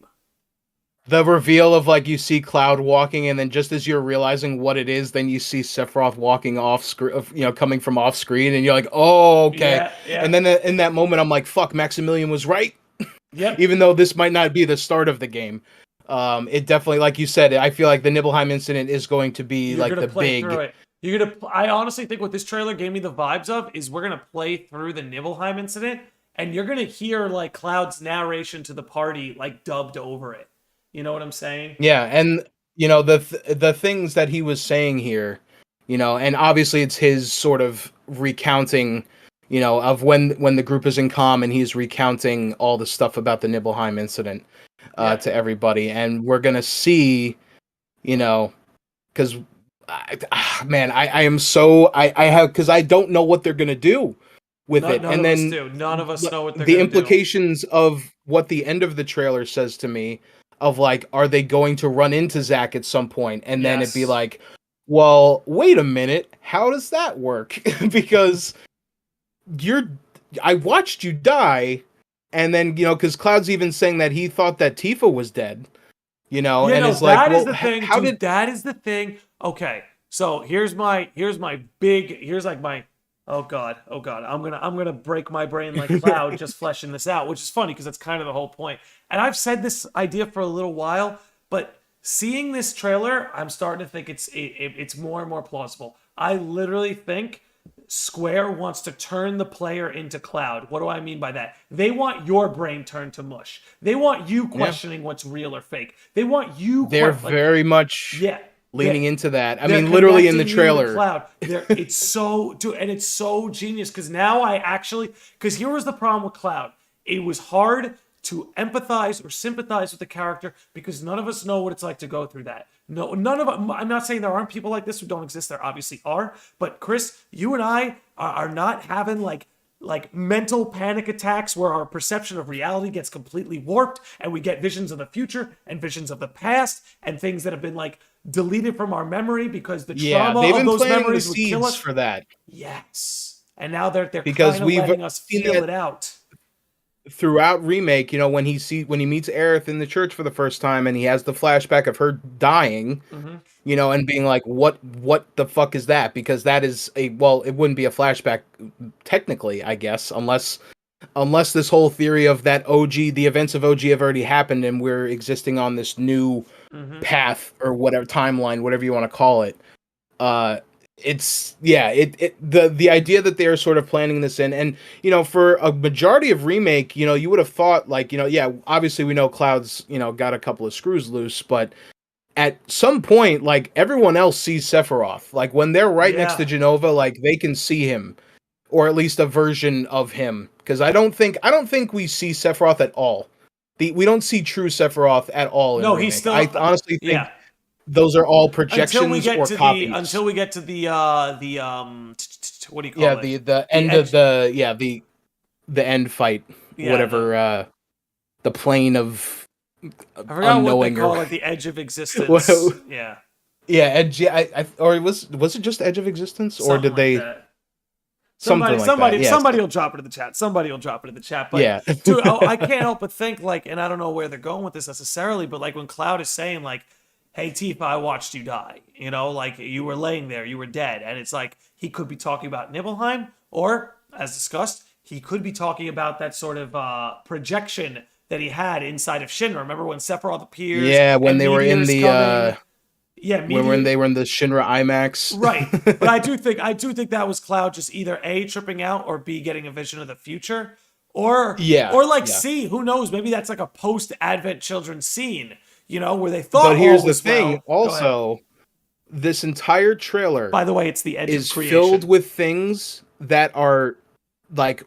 Speaker 2: The reveal of like you see Cloud walking, and then just as you're realizing what it is, then you see Sephiroth walking off screen, coming from off screen, and you're like, "Oh, okay."
Speaker 1: Yeah.
Speaker 2: And then in that moment, I'm like, "Fuck, Maximilian was right."
Speaker 1: Yep.
Speaker 2: Even though this might not be the start of the game, it definitely, like you said, I feel like the Nibelheim incident is going to be like the big.
Speaker 1: Through it. I honestly think what this trailer gave me the vibes of is we're gonna play through the Nibelheim incident, and you're gonna hear like Cloud's narration to the party like dubbed over it. You know what I'm saying?
Speaker 2: Yeah, and the things that he was saying here, and obviously it's his sort of recounting, of when the group is in calm and he's recounting all the stuff about the Nibelheim incident to everybody, and we're gonna see, because I am so I have because I don't know what they're gonna do with it, and then
Speaker 1: none of us know what they're
Speaker 2: the
Speaker 1: gonna
Speaker 2: implications of what the end of the trailer says to me. Of like, are they going to run into Zack at some point? And then it'd be like, well, wait a minute, how does that work? Because I watched you die, and then because Cloud's even saying that he thought that Tifa was dead, and it's like,
Speaker 1: that is the thing. That is the thing. Okay, so here's my oh god, I'm gonna break my brain like Cloud just fleshing this out, which is funny because that's kind of the whole point. And I've said this idea for a little while, but seeing this trailer, I'm starting to think it's more and more plausible. I literally think Square wants to turn the player into Cloud. What do I mean by that? They want your brain turned to mush. They want you questioning what's real or fake. They want you.
Speaker 2: They're very much leaning into that. I mean, literally in the trailer.
Speaker 1: Cloud. It's so, dude, and it's so genius because now because here was the problem with Cloud. It was hard to empathize or sympathize with the character because none of us know what it's like to go through that. No, none of them. I'm not saying there aren't people like this who don't exist. There obviously are. But Chris, you and I are not having like mental panic attacks where our perception of reality gets completely warped and we get visions of the future and visions of the past and things that have been like deleted from our memory because the
Speaker 2: Yeah,
Speaker 1: trauma
Speaker 2: they've
Speaker 1: of
Speaker 2: been
Speaker 1: those
Speaker 2: planting the
Speaker 1: memories would kill
Speaker 2: seeds
Speaker 1: us.
Speaker 2: for that.
Speaker 1: Yes. And now they're
Speaker 2: Because
Speaker 1: kind of
Speaker 2: we've
Speaker 1: letting us
Speaker 2: seen
Speaker 1: feel
Speaker 2: that
Speaker 1: it out.
Speaker 2: throughout remake, when he meets Aerith in the church for the first time and he has the flashback of her dying, and being like, what the fuck is that? Because that is it wouldn't be a flashback technically, I guess, unless this whole theory of that the events of OG have already happened and we're existing on this new path or whatever timeline, whatever you want to call it. The idea that they're sort of planning this in, and for a majority of remake, you would have thought obviously we know Cloud's got a couple of screws loose, but at some point, like, everyone else sees Sephiroth. Like, when they're right next to Genova, like, they can see him, or at least a version of him. Because I don't think we see Sephiroth at all. We don't see true Sephiroth at all in remake.
Speaker 1: He's still.
Speaker 2: I honestly think those are all projections or copies.
Speaker 1: Until we get to the what do you call it?
Speaker 2: The end of the end fight, whatever. The plane of
Speaker 1: I forgot what they call it, the edge of existence. Yeah.
Speaker 2: Yeah, edge. Or was it just edge of existence, or did they?
Speaker 1: That. Somebody will drop it in the chat. Somebody will drop it in the chat. But dude, I can't help but think, like, and I don't know where they're going with this necessarily, but like when Cloud is saying, like, hey Tifa, I watched you die. Like, you were laying there, you were dead, and it's like he could be talking about Nibelheim, or as discussed, he could be talking about that sort of projection that he had inside of Shinra. Remember when Sephiroth appears?
Speaker 2: Yeah, when they were in the when they were in the Shinra IMAX.
Speaker 1: Right. But I do think that was Cloud just either A, tripping out, or B, getting a vision of the future. Or C, who knows? Maybe that's like a post-Advent Children scene, where they thought. But here's the thing,
Speaker 2: also, this entire trailer,
Speaker 1: by the way, it's the edge
Speaker 2: is
Speaker 1: of creation,
Speaker 2: filled with things that are like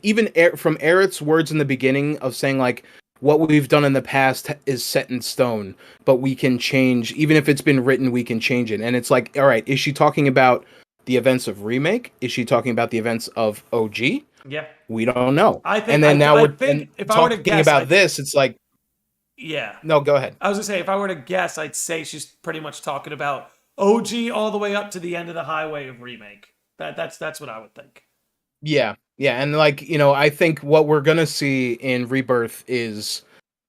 Speaker 2: even from Aerith's words in the beginning of saying, like, what we've done in the past is set in stone, but we can change. Even if it's been written, we can change it. And it's like, all right, is she talking about the events of remake? Is she talking about the events of OG?
Speaker 1: Yeah,
Speaker 2: we don't know.
Speaker 1: I think.
Speaker 2: And then
Speaker 1: if I were to guess
Speaker 2: about this, it's like,
Speaker 1: yeah.
Speaker 2: No, go ahead.
Speaker 1: I was gonna say, if I were to guess, I'd say she's pretty much talking about OG all the way up to the end of the highway of remake. That's what I would think.
Speaker 2: Yeah. Yeah, and like, I think what we're gonna see in Rebirth is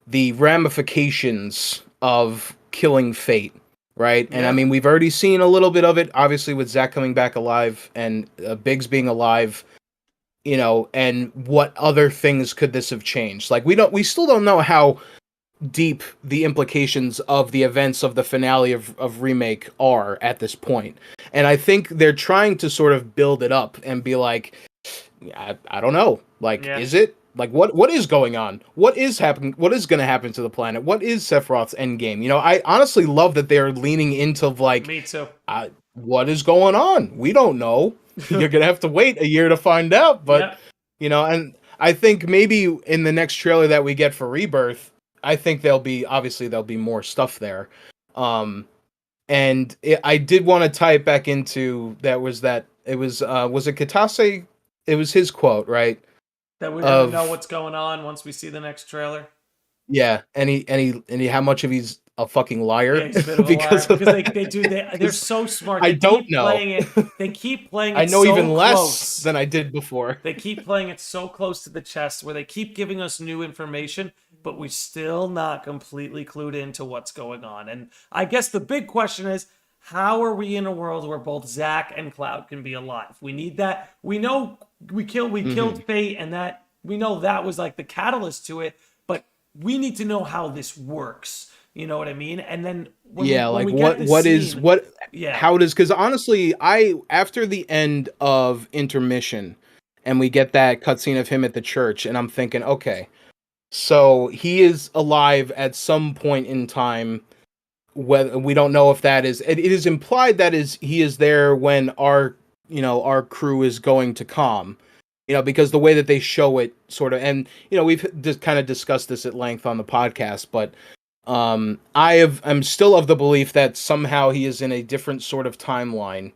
Speaker 2: the ramifications of killing Fate, right? Yeah. And I mean, we've already seen a little bit of it, obviously, with Zack coming back alive and Biggs being alive, and what other things could this have changed? Like, we still don't know how deep the implications of the events of the finale of Remake are at this point. And I think they're trying to sort of build it up and be like, I don't know. Like, is it? Like, what is going on? What is happening? What is going to happen to the planet? What is Sephiroth's endgame? I honestly love that they're leaning into, like,
Speaker 1: me too.
Speaker 2: What is going on? We don't know. You're going to have to wait a year to find out. But, and I think maybe in the next trailer that we get for Rebirth, I think there'll be more stuff there. I did want to tie it back into it was it Katase? It was his quote, right?
Speaker 1: That we're gonna know what's going on once we see the next trailer.
Speaker 2: Yeah, and he how much of he's a fucking liar?
Speaker 1: Yeah, he's a bit of a liar. Because they're so smart.
Speaker 2: I don't know.
Speaker 1: They keep playing it
Speaker 2: I know
Speaker 1: so
Speaker 2: even less
Speaker 1: close
Speaker 2: than I did before.
Speaker 1: They keep playing it so close to the chest where they keep giving us new information, but we're still not completely clued into what's going on. And I guess the big question is, how are we in a world where both Zack and Cloud can be alive? We need that. We know we killed Fate, and that we know that was like the catalyst to it, but we need to know how this works. You know what I mean? And then how does, because honestly, after the end of intermission and we get that cutscene of him at the church, and I'm thinking, okay, so he is alive at some point in time. Whether we don't know if that is, it is implied that he is there when our crew is going to calm, because the way that they show it sort of, and we've just kind of discussed this at length on the podcast, but I'm still of the belief that somehow he is in a different sort of timeline,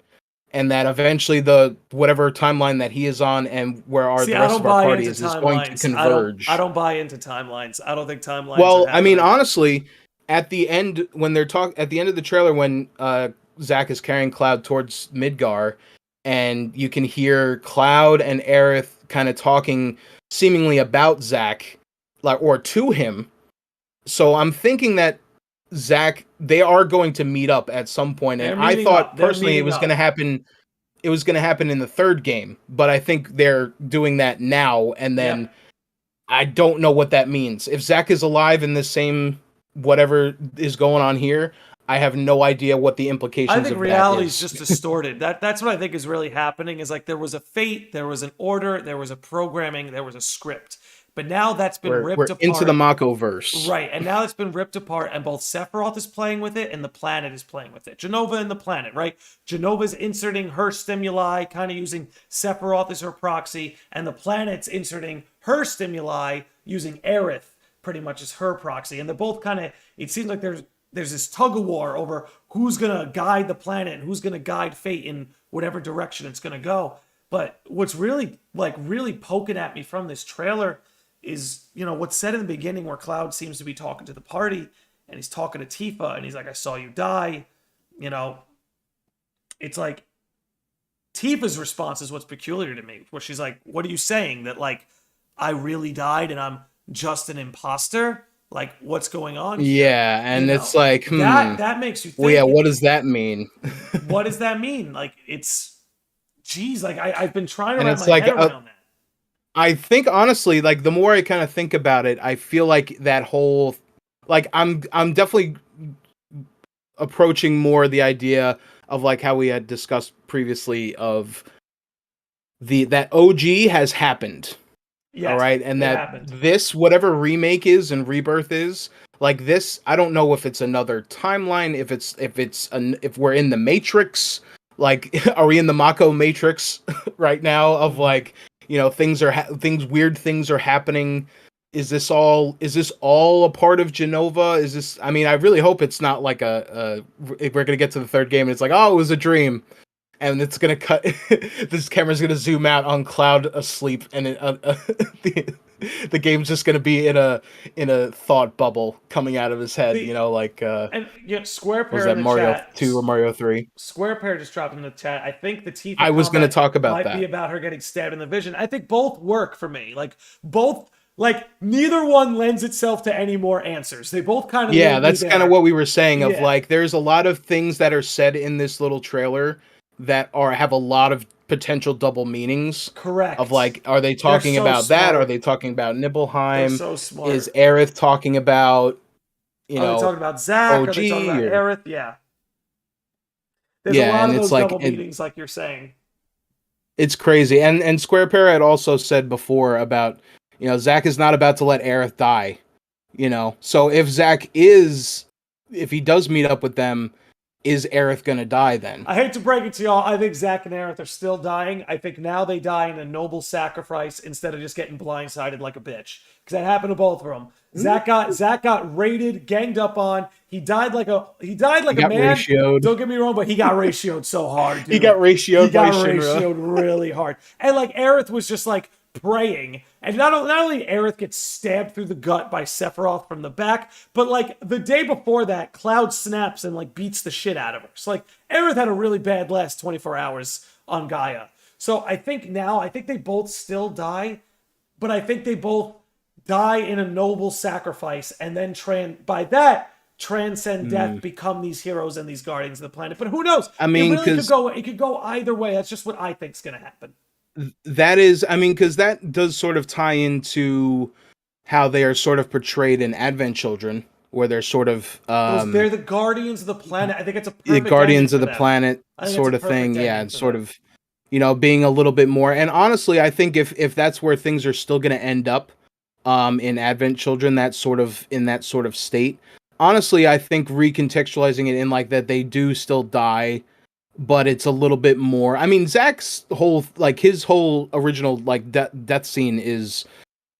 Speaker 1: and that eventually the whatever timeline that he is on and where the rest of our party is going to converge. I don't buy into timelines. I don't think timelines.
Speaker 2: Well, I mean, honestly, at the end when at the end of the trailer when Zack is carrying Cloud towards Midgar, and you can hear Cloud and Aerith kind of talking seemingly about Zack, like, or to him. So I'm thinking that Zack, they are going to meet up at some point, and I thought personally it was going to happen. It was going to happen in the third game, but I think they're doing that now, and then I don't know what that means. If Zack is alive in the same whatever is going on here, I have no idea what the implications of that is.
Speaker 1: I think reality is just distorted. That's what I think is really happening, is like there was a fate, there was an order, there was a programming, there was a script. But now that's been ripped apart.
Speaker 2: Into the Mako-verse.
Speaker 1: Right, and now it's been ripped apart, and both Sephiroth is playing with it, and the planet is playing with it. Jenova and the planet, right? Jenova's inserting her stimuli, kind of using Sephiroth as her proxy, and the planet's inserting her stimuli, using Aerith pretty much as her proxy. And they're both kind of, it seems like there's this tug-of-war over who's going to guide the planet and who's going to guide fate in whatever direction it's going to go. But what's really poking at me from this trailer is, what's said in the beginning where Cloud seems to be talking to the party and he's talking to Tifa and he's like, I saw you die. It's like Tifa's response is what's peculiar to me, where she's like, what are you saying? That like, I really died and I'm just an imposter? Like, what's going on here?
Speaker 2: Yeah, and it's like,
Speaker 1: that makes you think.
Speaker 2: Well, yeah, what does that mean?
Speaker 1: What does that mean? Like, I've been trying to wrap my head around that.
Speaker 2: I think honestly, like the more I kind of think about it, I feel like that whole, like I'm definitely approaching more the idea of like how we had discussed previously of that OG has happened. Yes, all right, and that happened. This whatever remake is and rebirth is like this. I don't know if it's another timeline, if we're in the Matrix. Like, are we in the Mako Matrix right now? Of like, weird things are happening. Is this all a part of Jenova? Is this? I mean, I really hope it's not like if we're gonna get to the third game and it's like, oh, it was a dream. And it's gonna cut. This camera's gonna zoom out on Cloud asleep, and the game's just gonna be in a thought bubble coming out of his head.
Speaker 1: Square Pair
Speaker 2: was that
Speaker 1: in the
Speaker 2: Mario
Speaker 1: chat,
Speaker 2: 2 or Mario 3?
Speaker 1: Square Pair just dropped in the chat. I think the Tifa
Speaker 2: I was gonna talk about
Speaker 1: might
Speaker 2: that.
Speaker 1: Be about her getting stabbed in the vision. I think both work for me. Like both. Like, neither one lends itself to any more answers. They both kind of...
Speaker 2: Yeah, that's kind of what we were saying of like, there's a lot of things that are said in this little trailer that have a lot of potential double meanings.
Speaker 1: Correct.
Speaker 2: Of like, are they talking about that? Are they talking about Nibelheim?
Speaker 1: They're so smart.
Speaker 2: Is Aerith talking about,
Speaker 1: are they talking about Zack?
Speaker 2: OG,
Speaker 1: are they talking about Aerith? Yeah. There's a lot of those double meanings, like you're saying.
Speaker 2: It's crazy. And Square Pair had also said before about... Zack is not about to let Aerith die, So if if he does meet up with them, is Aerith going to die then?
Speaker 1: I hate to break it to y'all. I think Zack and Aerith are still dying. I think now they die in a noble sacrifice instead of just getting blindsided like a bitch. Because that happened to both of them. Zack got raided, ganged up on. He died like a man.
Speaker 2: Ratioed.
Speaker 1: Don't get me wrong, but he got ratioed so hard, dude.
Speaker 2: He got ratioed.
Speaker 1: He got ratioed really hard. And like Aerith was just like praying, and not only Aerith gets stabbed through the gut by Sephiroth from the back, but like the day before that, Cloud snaps and like beats the shit out of her. So like Aerith had a really bad last 24 hours on Gaia. So I think they both still die, but I think they both die in a noble sacrifice, and then transcend death, become these heroes and these guardians of the planet. But who knows?
Speaker 2: I mean,
Speaker 1: it could go either way. That's just what I think's gonna happen.
Speaker 2: That is, I mean, because that does sort of tie into how they are sort of portrayed in Advent Children, where they're sort of
Speaker 1: they're the guardians of the planet. I think it's a perfect
Speaker 2: the guardians of the planet sort of thing. Yeah, and sort of, being a little bit more. And honestly, I think if that's where things are still going to end up, in Advent Children, in that sort of state. Honestly, I think recontextualizing it in like that, they do still die. But it's a little bit more. I mean, Zack's his whole original death scene is,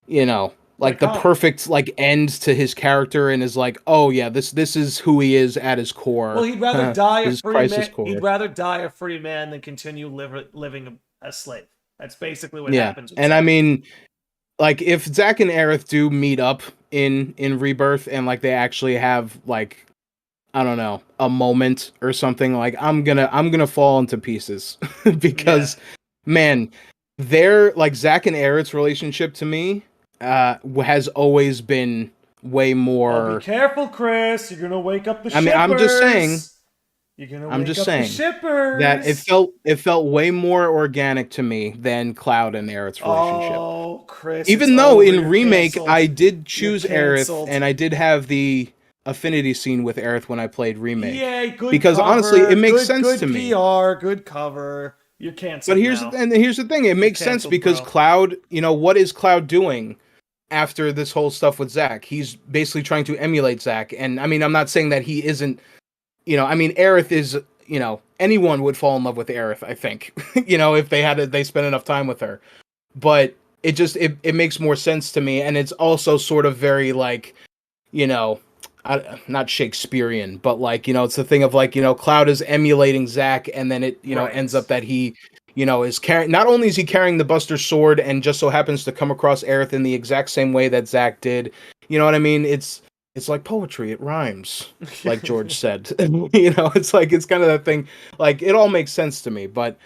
Speaker 2: like the perfect end to his character, and is like, oh yeah, this is who he is at his core.
Speaker 1: Well, he'd rather die a free man. He'd rather die a free man than continue living a slave. That's basically what happens.
Speaker 2: And Zack. I mean, like if Zack and Aerith do meet up in Rebirth and like they actually have like, I don't know, a moment or something, like I'm gonna fall into pieces because man, their like Zack and Aerith's relationship to me has always been way more.
Speaker 1: Oh, be careful, Chris. You're gonna wake up the
Speaker 2: I mean,
Speaker 1: shippers. You're gonna
Speaker 2: I'm
Speaker 1: wake
Speaker 2: just
Speaker 1: up the
Speaker 2: saying
Speaker 1: shippers.
Speaker 2: that it felt way more organic to me than Cloud and Aerith's relationship.
Speaker 1: Oh, Chris.
Speaker 2: Even though in Remake I did choose Aerith and I did have the affinity scene with Aerith when I played Remake.
Speaker 1: Yay, good
Speaker 2: because
Speaker 1: cover.
Speaker 2: Honestly, it makes sense
Speaker 1: good
Speaker 2: to me.
Speaker 1: PR, good cover. You're canceled.
Speaker 2: But here's the thing: it makes sense because Cloud. You know, what is Cloud doing after this whole stuff with Zack? He's basically trying to emulate Zack, and I mean, I'm not saying that he isn't. You know, I mean, Aerith is. You know, anyone would fall in love with Aerith, I think. You know, if they spent enough time with her. But it makes more sense to me, and it's also sort of very like, you know, not Shakespearean, but like, you know, it's the thing of like, you know, Cloud is emulating Zack, and then it, you know, ends up that he, you know, is carrying. Not only is he carrying the Buster Sword, and just so happens to come across Aerith in the exact same way that Zack did. You know what I mean? It's like poetry; it rhymes, like George said. You know, it's kind of that thing. Like it all makes sense to me, but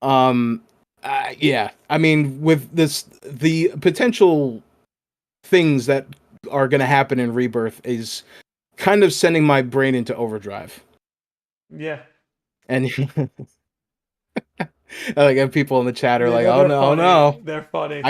Speaker 2: yeah, I mean, with the potential things that are going to happen in Rebirth is kind of sending my brain into overdrive.
Speaker 1: Yeah.
Speaker 2: And I got people in the chat are like, "Oh no,
Speaker 1: funny.
Speaker 2: no,
Speaker 1: they're funny."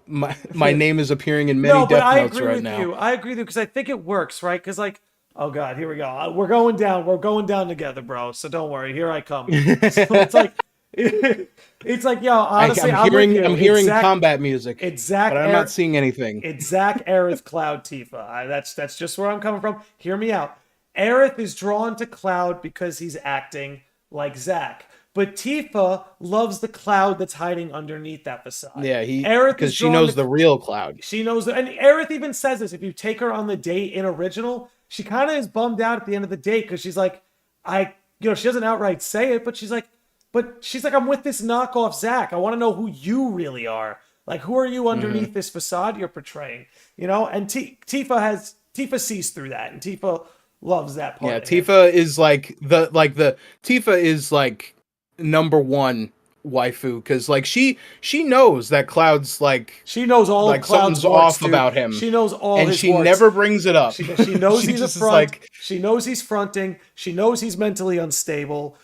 Speaker 2: My name is appearing in many death notes right now.
Speaker 1: I agree with you because I think it works, right? Because like, oh god, here we go. We're going down together, bro. So don't worry, here I come. So it's like, it's like, yo, honestly,
Speaker 2: I'm hearing combat music.
Speaker 1: It's Zack,
Speaker 2: but I'm not seeing anything.
Speaker 1: It's Zack, Aerith, Cloud, Tifa. That's just where I'm coming from. Hear me out. Aerith is drawn to Cloud because he's acting like Zack. But Tifa loves the Cloud that's hiding underneath that facade.
Speaker 2: Yeah, because she knows the real Cloud.
Speaker 1: She knows and Aerith even says this. If you take her on the date in original, she kind of is bummed out at the end of the date because she's like, she doesn't outright say it, but she's like, I'm with this knockoff Zack. I want to know who you really are. Like, who are you underneath this facade you're portraying? You know, and Tifa sees through that, and Tifa loves that part.
Speaker 2: Yeah, Tifa is Tifa is like number one waifu because like she knows that Cloud's like
Speaker 1: she knows all
Speaker 2: like
Speaker 1: of Cloud's
Speaker 2: something's off about him.
Speaker 1: She knows all
Speaker 2: and
Speaker 1: his
Speaker 2: she
Speaker 1: warts.
Speaker 2: never brings it up.
Speaker 1: She knows he's a front. She knows he's fronting. She knows he's mentally unstable.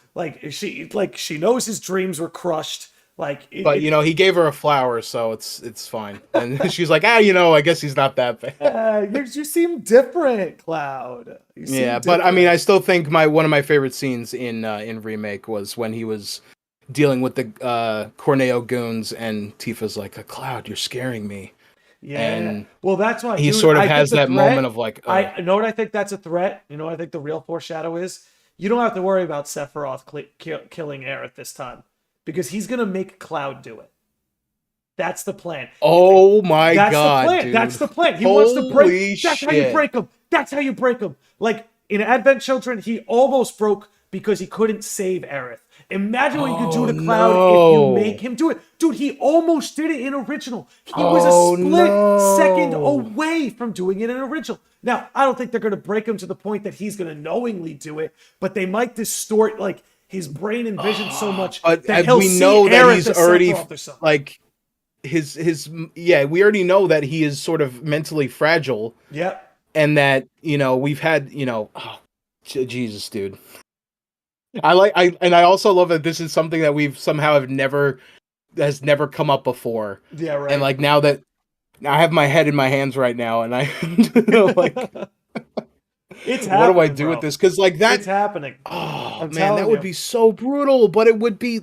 Speaker 1: She knows his dreams were crushed. But
Speaker 2: you know, he gave her a flower, so it's fine. And she's like, you know, I guess he's not that bad.
Speaker 1: You seem different, Cloud.
Speaker 2: But I mean, I still think one of my favorite scenes in Remake was when he was dealing with the Corneo goons, and Tifa's like, "Cloud, you're scaring me."
Speaker 1: Yeah.
Speaker 2: And
Speaker 1: well, that's why
Speaker 2: he sort of has that moment of like,
Speaker 1: I know what I think that's a threat. You know what I think the real foreshadow is? You don't have to worry about Sephiroth killing Aerith this time. Because he's going to make Cloud do it. That's the plan.
Speaker 2: Oh my god, dude.
Speaker 1: That's the plan. He wants to break. That's how you break him. That's how you break him. Like, in Advent Children, he almost broke because he couldn't save Aerith. Imagine what you could do to Cloud if you make him do it. Dude, he almost did it in original. He was a split second away from doing it in original. Now, I don't think they're going to break him to the point that he's going to knowingly do it, but they might distort, like, his brain and vision so much that he'll see Aerith he's already
Speaker 2: like we already know that he is sort of mentally fragile.
Speaker 1: Yep.
Speaker 2: And that, you know, we've had, you know, Jesus, dude. I also love that this is something that we've somehow has never come up before.
Speaker 1: Yeah, right.
Speaker 2: And like now that I have my head in my hands right now, and I like
Speaker 1: it's happening.
Speaker 2: What do I do with this? Because like that,
Speaker 1: it's happening.
Speaker 2: Oh man, that would be so brutal. But it would be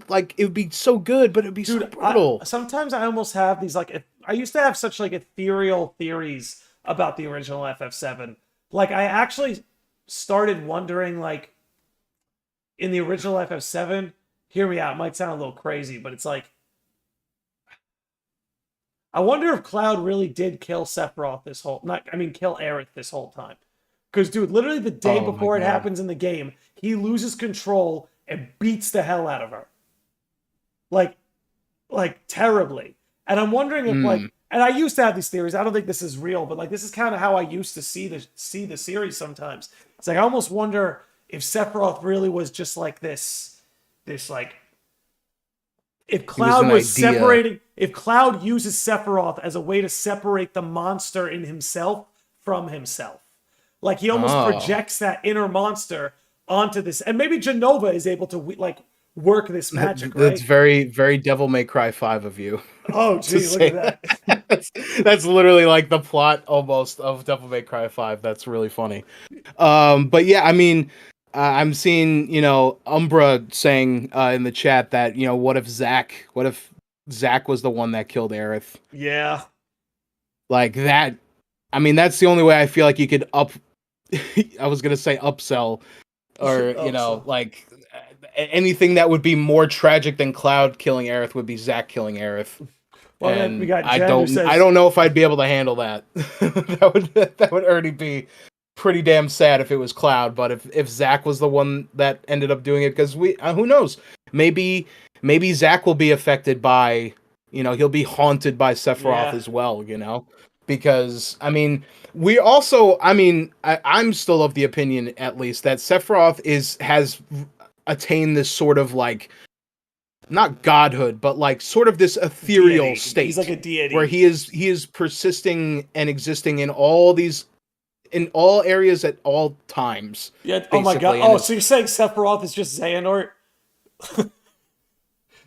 Speaker 2: so good. But it'd be so brutal.
Speaker 1: Sometimes I almost have these I used to have such like ethereal theories about the original FF7. Like I actually started wondering like in the original FF7. Hear me out. It might sound a little crazy, but it's like I wonder if Cloud really did kill Sephiroth kill Aerith this whole time. Because, dude, literally the day before it happens in the game, he loses control and beats the hell out of her. Like terribly. And I'm wondering if, and I used to have these theories. I don't think this is real, but like this is kind of how I used to see the series sometimes. It's like I almost wonder if Sephiroth really was just like this like if Cloud was separating, if Cloud uses Sephiroth as a way to separate the monster in himself from himself. Like he almost projects that inner monster onto this, and maybe Jenova is able to like work this magic.
Speaker 2: That's very, very Devil May Cry 5 of you.
Speaker 1: Oh, gee, look at
Speaker 2: that. That's literally like the plot almost of Devil May Cry 5. That's really funny. But yeah, I mean, I'm seeing, Umbra saying in the chat that, what if Zack was the one that killed Aerith?
Speaker 1: Yeah.
Speaker 2: Like that. I mean, that's the only way I feel like you could I was going to say upsell, or, like anything that would be more tragic than Cloud killing Aerith would be Zack killing Aerith.
Speaker 1: Well,
Speaker 2: and
Speaker 1: we got
Speaker 2: I don't know if I'd be able to handle that. that would already be pretty damn sad if it was Cloud, but if Zack was the one that ended up doing it, because who knows, maybe Zack will be affected by, he'll be haunted by Sephiroth as well, because I mean I'm still of the opinion, at least, that Sephiroth has attained this sort of like, not godhood, but like sort of this ethereal
Speaker 1: deity.
Speaker 2: State.
Speaker 1: He's like a deity
Speaker 2: where he is persisting and existing in all areas at all times.
Speaker 1: Yeah. Oh my god. Oh, so you're saying Sephiroth is just Xehanort?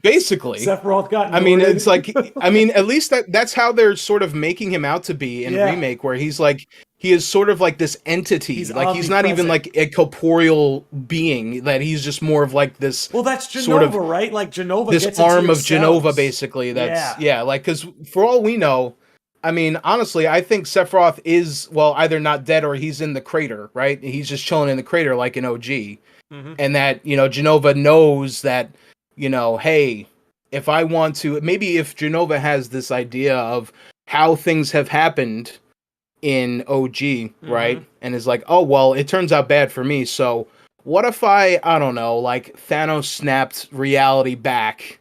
Speaker 2: Basically.
Speaker 1: Sephiroth got.
Speaker 2: I mean, it's like, at least that's how they're sort of making him out to be in Remake, where he's like, he is sort of like this entity. He's not even like a corporeal being, that he's just more of like this.
Speaker 1: Well, that's Jenova,
Speaker 2: sort of,
Speaker 1: right? Like Jenova
Speaker 2: this
Speaker 1: gets
Speaker 2: arm
Speaker 1: into
Speaker 2: of Jenova, basically. That's like, because for all we know, I mean, honestly, I think Sephiroth is, well, either not dead or he's in the crater, right? He's just chilling in the crater like an OG. Mm-hmm. And that, Jenova knows that, hey, if I want to, maybe if Jenova has this idea of how things have happened in OG, mm-hmm. right? And is like, oh, well, it turns out bad for me. So what if I don't know, like Thanos snapped reality back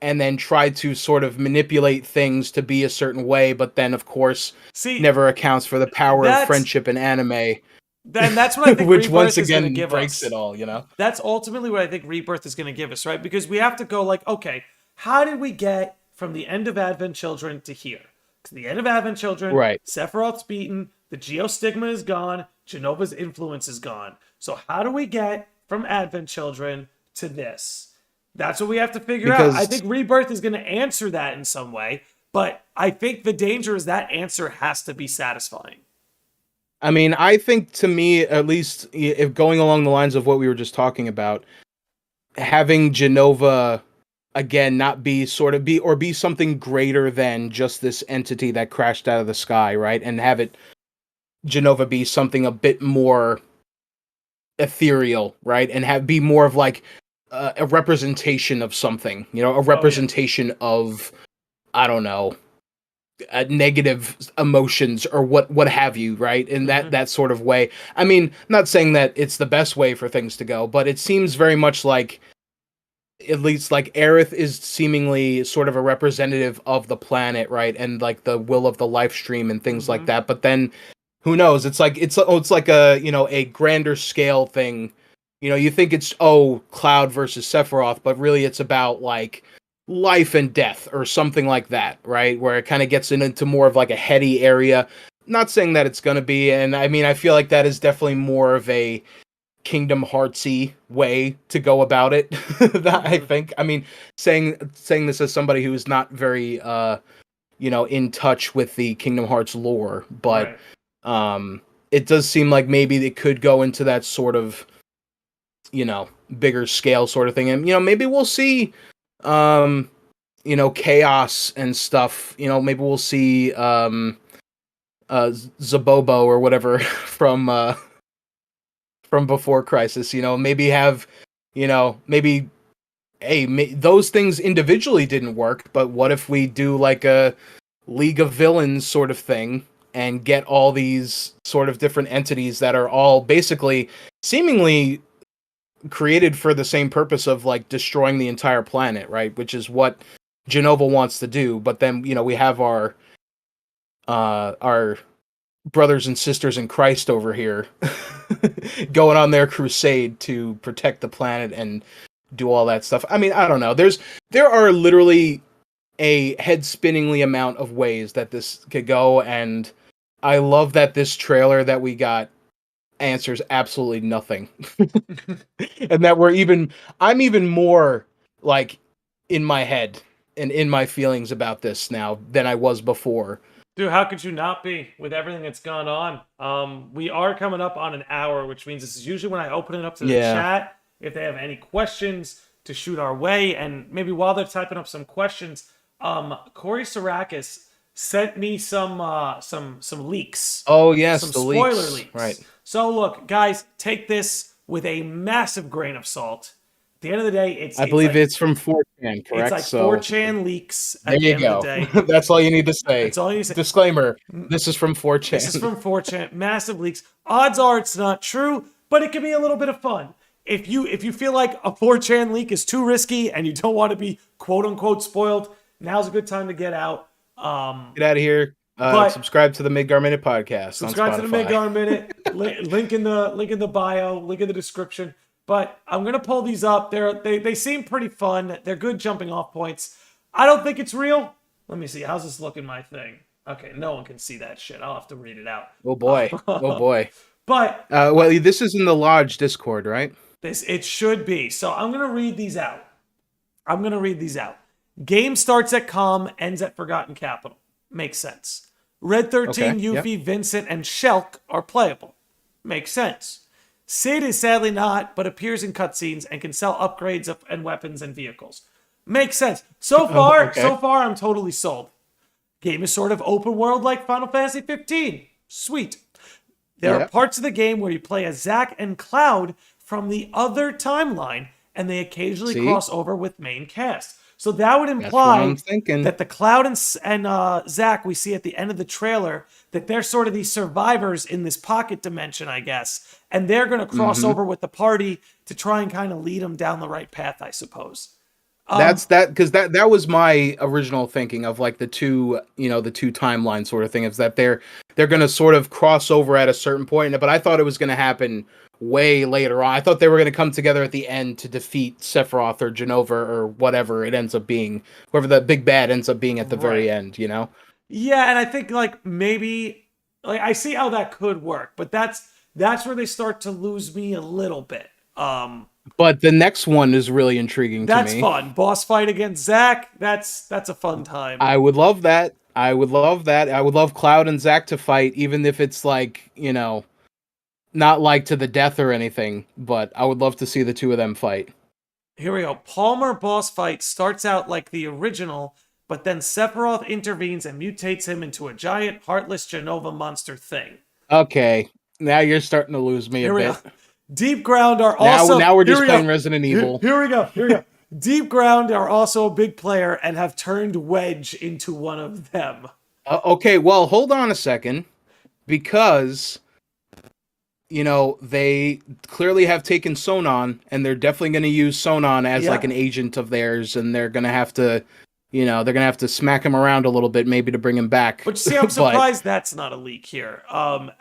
Speaker 2: and then tried to sort of manipulate things to be a certain way, but then, of course, never accounts for the power of friendship in anime.
Speaker 1: And that's what I think
Speaker 2: which
Speaker 1: Rebirth
Speaker 2: once
Speaker 1: is
Speaker 2: again
Speaker 1: give
Speaker 2: breaks
Speaker 1: us.
Speaker 2: It all,
Speaker 1: That's ultimately what I think Rebirth is going to give us, right? Because we have to go like, okay, how did we get from the end of Advent Children to here? Because the end of Advent Children,
Speaker 2: right.
Speaker 1: Sephiroth's beaten, the Geostigma is gone, Genova's influence is gone. So how do we get from Advent Children to this? That's what we have to figure out. I think Rebirth is going to answer that in some way, but I think the danger is that answer has to be satisfying.
Speaker 2: I mean, I think, to me, at least, if going along the lines of what we were just talking about, having Jenova, again, not be something greater than just this entity that crashed out of the sky, right? And have Jenova be something a bit more ethereal, right? And be more of like a representation of something, a representation of, I don't know, negative emotions or what have you, right? In that sort of way. I mean, not saying that it's the best way for things to go, but it seems very much like, at least like Aerith is seemingly sort of a representative of the planet, right? And like the will of the life stream and things like that. But then who knows? It's like it's like a, a grander scale thing. You think it's Cloud versus Sephiroth, but really it's about like life and death or something like that, right? Where it kind of gets into more of like a heady area. Not saying that it's going to be, and I mean, I feel like that is definitely more of a Kingdom Heartsy way to go about it. I think. I mean, saying this as somebody who is not very in touch with the Kingdom Hearts lore, but it does seem like maybe it could go into that sort of bigger scale sort of thing, and maybe we'll see chaos and stuff. Maybe we'll see Zabobo or whatever from Before Crisis, maybe have, maybe, hey, those things individually didn't work, but what if we do like a League of Villains sort of thing and get all these sort of different entities that are all basically seemingly created for the same purpose of like destroying the entire planet, right? Which is what Jenova wants to do. But then, we have our our brothers and sisters in Christ over here going on their crusade to protect the planet and do all that stuff. I mean, I don't know. There are literally a head-spinningly amount of ways that this could go, and I love that this trailer that we got answers absolutely nothing. And that I'm even more like in my head and in my feelings about this now than I was before.
Speaker 1: Dude, how could you not be with everything that's gone on? We are coming up on an hour, which means this is usually when I open it up to the chat. If they have any questions to shoot our way, and maybe while they're typing up some questions, Corey Sarakis sent me some leaks.
Speaker 2: Oh yes,
Speaker 1: some
Speaker 2: the
Speaker 1: spoiler
Speaker 2: leaks. Right.
Speaker 1: So look, guys, take this with a massive grain of salt. At the end of the day,
Speaker 2: I believe it's from 4chan, correct?
Speaker 1: It's like 4chan leaks at
Speaker 2: there
Speaker 1: the
Speaker 2: you
Speaker 1: end
Speaker 2: go.
Speaker 1: of the day.
Speaker 2: That's all you need to say.
Speaker 1: That's all you say.
Speaker 2: Disclaimer, this is from 4chan.
Speaker 1: This is from 4chan. Massive leaks. Odds are it's not true, but it can be a little bit of fun. If you feel like a 4chan leak is too risky and you don't want to be quote unquote spoiled, now's a good time to get out.
Speaker 2: Get out of here. Subscribe to the Midgar Minute podcast.
Speaker 1: Subscribe to the Midgar Minute. Link in the bio. Link in the description. But I'm gonna pull these up. They seem pretty fun. They're good jumping off points. I don't think it's real. Let me see. How's this look in my thing? Okay, no one can see that shit. I'll have to read it out.
Speaker 2: Oh boy. Oh boy.
Speaker 1: But
Speaker 2: well, this is in the Lodge Discord, right?
Speaker 1: It should be. So I'm gonna read these out. Game starts at Calm, ends at Forgotten Capital. Makes sense. Red 13, Yuffie, Vincent, and Shulk are playable. Makes sense. Sid is sadly not, but appears in cutscenes and can sell upgrades and weapons and vehicles. Makes sense. So far, I'm totally sold. Game is sort of open world like Final Fantasy 15. Sweet. There are parts of the game where you play as Zack and Cloud from the other timeline, and they occasionally cross over with main cast. So that would imply that the Cloud and Zack we see at the end of the trailer, that they're sort of these survivors in this pocket dimension, I guess. And they're going to cross over with the party to try and kind of lead them down the right path, I suppose.
Speaker 2: Because that was my original thinking of like the two timeline sort of thing, is that they're going to sort of cross over at a certain point. But I thought it was going to happen way later on. I thought they were going to come together at the end to defeat Sephiroth or Jenova or whatever it ends up being, whoever the big bad ends up being at the very end, you know?
Speaker 1: Yeah, and I think maybe I see how that could work, but that's where they start to lose me a little bit.
Speaker 2: But the next one is really intriguing to me.
Speaker 1: That's fun. Boss fight against Zack. That's a fun time.
Speaker 2: I would love that. I would love Cloud and Zack to fight, even if it's like, not like to the death or anything, but I would love to see the two of them fight.
Speaker 1: Here we go. Palmer boss fight starts out like the original, but then Sephiroth intervenes and mutates him into a giant heartless Jenova monster thing.
Speaker 2: Okay, now you're starting to lose me a bit.
Speaker 1: Deep Ground are also...
Speaker 2: Now we're just playing Resident Evil.
Speaker 1: Here we go. Deep Ground are also a big player and have turned Wedge into one of them.
Speaker 2: Okay, well, hold on a second, because... they clearly have taken Sonon, and they're definitely going to use Sonon as like an agent of theirs, and they're going to have to, smack him around a little bit, maybe to bring him back.
Speaker 1: But see, I'm surprised that's not a leak here.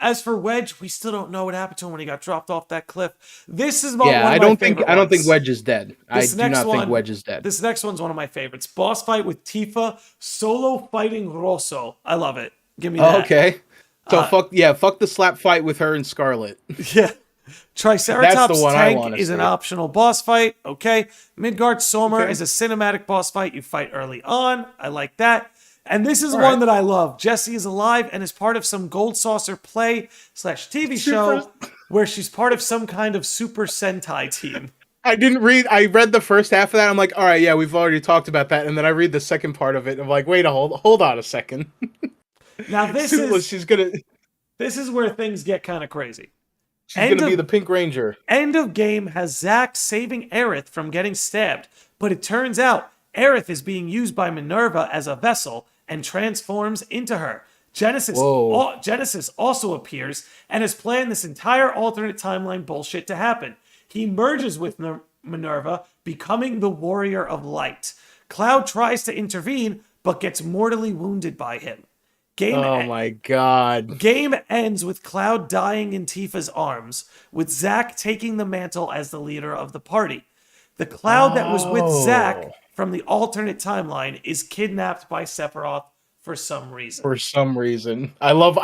Speaker 1: As for Wedge, we still don't know what happened to him when he got dropped off that cliff. This is I don't think
Speaker 2: Wedge is dead. I do not think Wedge is dead.
Speaker 1: This next one's one of my favorites. Boss fight with Tifa, solo fighting Rosso. I love it. Give me that.
Speaker 2: Okay. So fuck the slap fight with her and Scarlet.
Speaker 1: Yeah. Triceratops tank is an optional boss fight. Okay. Midgard Summer is a cinematic boss fight you fight early on. I like that. And this is one that I love. Jessie is alive and is part of some Gold Saucer play/TV show where she's part of some kind of Super Sentai team.
Speaker 2: I read the first half of that. I'm like, all right, yeah, we've already talked about that. And then I read the second part of it. I'm like, wait, hold on a second.
Speaker 1: Now this is where things get kind of crazy.
Speaker 2: She's going to be the Pink Ranger.
Speaker 1: End of game has Zack saving Aerith from getting stabbed, but it turns out Aerith is being used by Minerva as a vessel and transforms into her. Genesis also appears and has planned this entire alternate timeline bullshit to happen. He merges with Minerva, becoming the Warrior of Light. Cloud tries to intervene, but gets mortally wounded by him.
Speaker 2: Oh my god.
Speaker 1: Game ends with Cloud dying in Tifa's arms, with Zack taking the mantle as the leader of the party. The Cloud that was with Zack from the alternate timeline is kidnapped by Sephiroth for some reason.
Speaker 2: For some reason, I love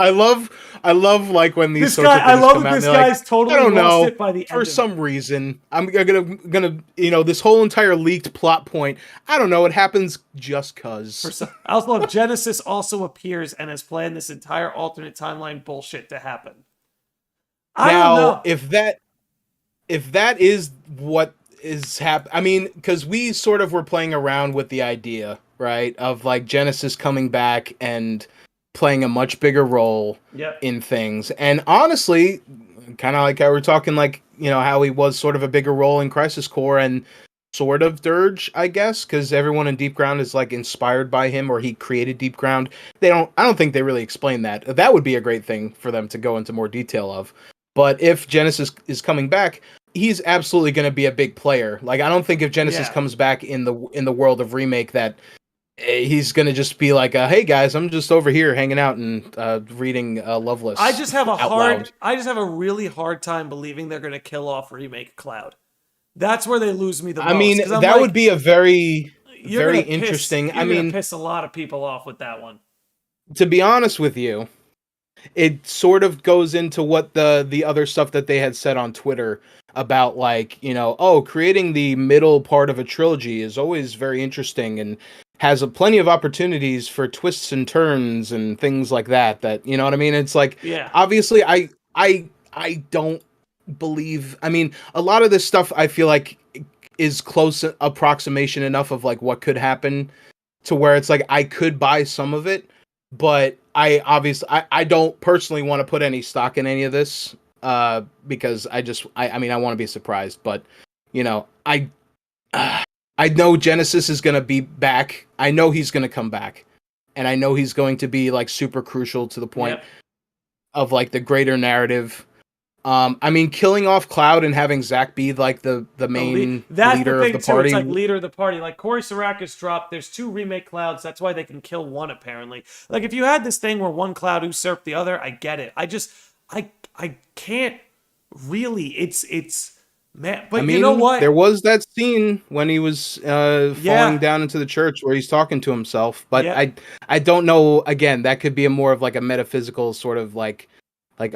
Speaker 2: like when these
Speaker 1: This
Speaker 2: sorts
Speaker 1: guy,
Speaker 2: of things
Speaker 1: I love
Speaker 2: come
Speaker 1: that
Speaker 2: out.
Speaker 1: this
Speaker 2: And they're
Speaker 1: guy's
Speaker 2: like,
Speaker 1: totally
Speaker 2: I don't
Speaker 1: lost
Speaker 2: know.
Speaker 1: it by the end.
Speaker 2: For
Speaker 1: of
Speaker 2: some
Speaker 1: it.
Speaker 2: reason, I'm gonna this whole entire leaked plot point. I don't know. It happens just cause.
Speaker 1: I also love Genesis also appears and has planned this entire alternate timeline bullshit to happen. I don't know
Speaker 2: if that is what is I mean, because we sort of were playing around with the idea, right, of like Genesis coming back and playing a much bigger role in things. And honestly, kind of like how we're talking, like, how he was sort of a bigger role in Crisis Core and sort of Dirge, I guess, because everyone in Deep Ground is like inspired by him, or he created Deep Ground. I don't think they really explain that. That would be a great thing for them to go into more detail of. But if Genesis is coming back, he's absolutely going to be a big player. Like, I don't think if Genesis comes back in the world of Remake that he's going to just be like, hey guys, I'm just over here hanging out and reading Loveless.
Speaker 1: I just have a really hard time believing they're going to kill off Remake Cloud. That's where they lose me the most.
Speaker 2: I mean, that would be a very interesting.
Speaker 1: You're gonna piss a lot of people off with that one.
Speaker 2: To be honest with you, it sort of goes into what the other stuff that they had said on Twitter about, like, creating the middle part of a trilogy is always very interesting and has plenty of opportunities for twists and turns and things like that. That, you know what I mean? It's like, obviously, I don't believe. I mean, a lot of this stuff I feel like is close approximation enough of like what could happen to where it's like I could buy some of it, but I don't personally want to put any stock in any of this because I mean I want to be surprised, but I know Genesis is going to be back. I know he's going to come back, and I know he's going to be like super crucial to the point of like the greater narrative. I mean, killing off Cloud and having Zack be like the main leader of the party.
Speaker 1: It's like leader of the party. Like Corey Sarakas dropped. There's 2 Remake Clouds. That's why they can kill one apparently. Like if you had this thing where one Cloud usurped the other, I get it. I can't really. It's man. But I mean, you know what?
Speaker 2: There was that scene when he was falling down into the church where he's talking to himself. But I don't know. Again, that could be more of like a metaphysical sort of like,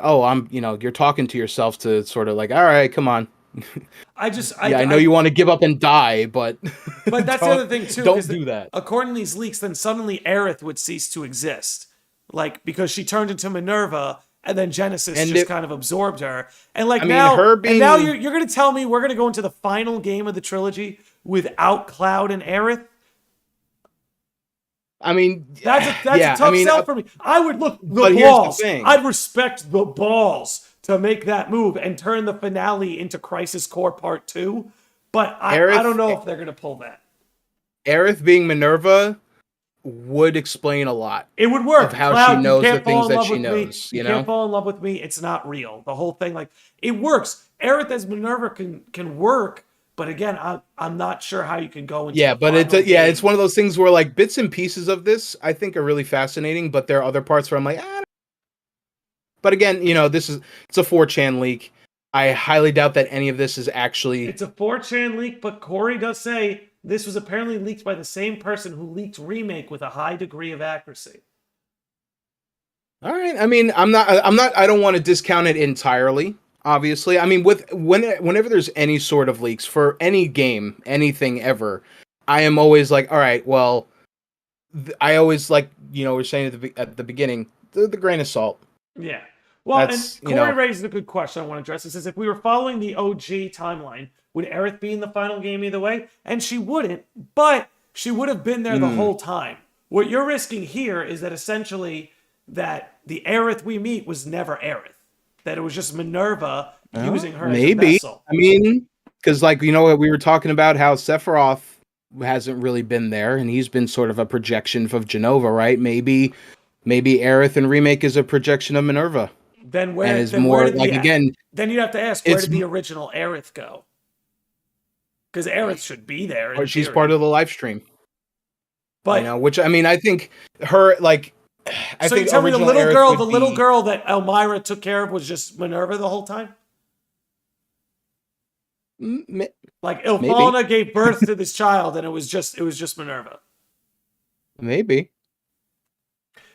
Speaker 2: oh, you're talking to yourself to sort of like, all right, come on. I know you want to give up and die, but
Speaker 1: that's the other thing too.
Speaker 2: Don't do that.
Speaker 1: According to these leaks, then suddenly Aerith would cease to exist, like because she turned into Minerva, and then Genesis kind of absorbed her. And like now you're gonna tell me we're gonna go into the final game of the trilogy without Cloud and Aerith?
Speaker 2: I mean,
Speaker 1: that's a tough sell for me. I would look the balls. I'd respect the balls to make that move and turn the finale into Crisis Core Part 2. But I don't know if they're going to pull that.
Speaker 2: Aerith being Minerva would explain a lot.
Speaker 1: It would work.
Speaker 2: Of how Cloud, she knows the things that she knows.
Speaker 1: You can't fall in love with me. It's not real. The whole thing, like, it works. Aerith as Minerva can work. But again, I'm not sure how you can go into
Speaker 2: but it's one of those things where like bits and pieces of this I think are really fascinating, but there are other parts where I'm like, But again, it's a 4chan leak. I highly doubt that any of this is actually.
Speaker 1: It's a 4chan leak, but Corey does say this was apparently leaked by the same person who leaked Remake with a high degree of accuracy.
Speaker 2: All right. I mean, I don't want to discount it entirely. Obviously, I mean, whenever there's any sort of leaks for any game, anything ever, I am always like, all right, well, I always like, we're saying at the beginning, the grain of salt.
Speaker 1: Yeah. Well, and Corey raised a good question I want to address. He says, if we were following the OG timeline, would Aerith be in the final game either way? And she wouldn't, but she would have been there the whole time. What you're risking here is that essentially that the Aerith we meet was never Aerith. That it was just Minerva using her as a vessel.
Speaker 2: I mean, because like, we were talking about how Sephiroth hasn't really been there, and he's been sort of a projection of Jenova, right? Maybe Aerith in Remake is a projection of Minerva.
Speaker 1: Then where?
Speaker 2: And is more like again.
Speaker 1: Then you'd have to ask, where did the original Aerith go? Because Aerith should be there.
Speaker 2: Or she's part of the live stream.
Speaker 1: But
Speaker 2: which I mean, I think her like I
Speaker 1: So you
Speaker 2: think
Speaker 1: tell me the
Speaker 2: original
Speaker 1: little
Speaker 2: Aerith
Speaker 1: girl,
Speaker 2: would
Speaker 1: the little
Speaker 2: be-
Speaker 1: girl that Elmira took care of was just Minerva the whole time?
Speaker 2: M-
Speaker 1: Like
Speaker 2: maybe,
Speaker 1: Ilfalna gave birth to this child and it was just Minerva.
Speaker 2: maybe.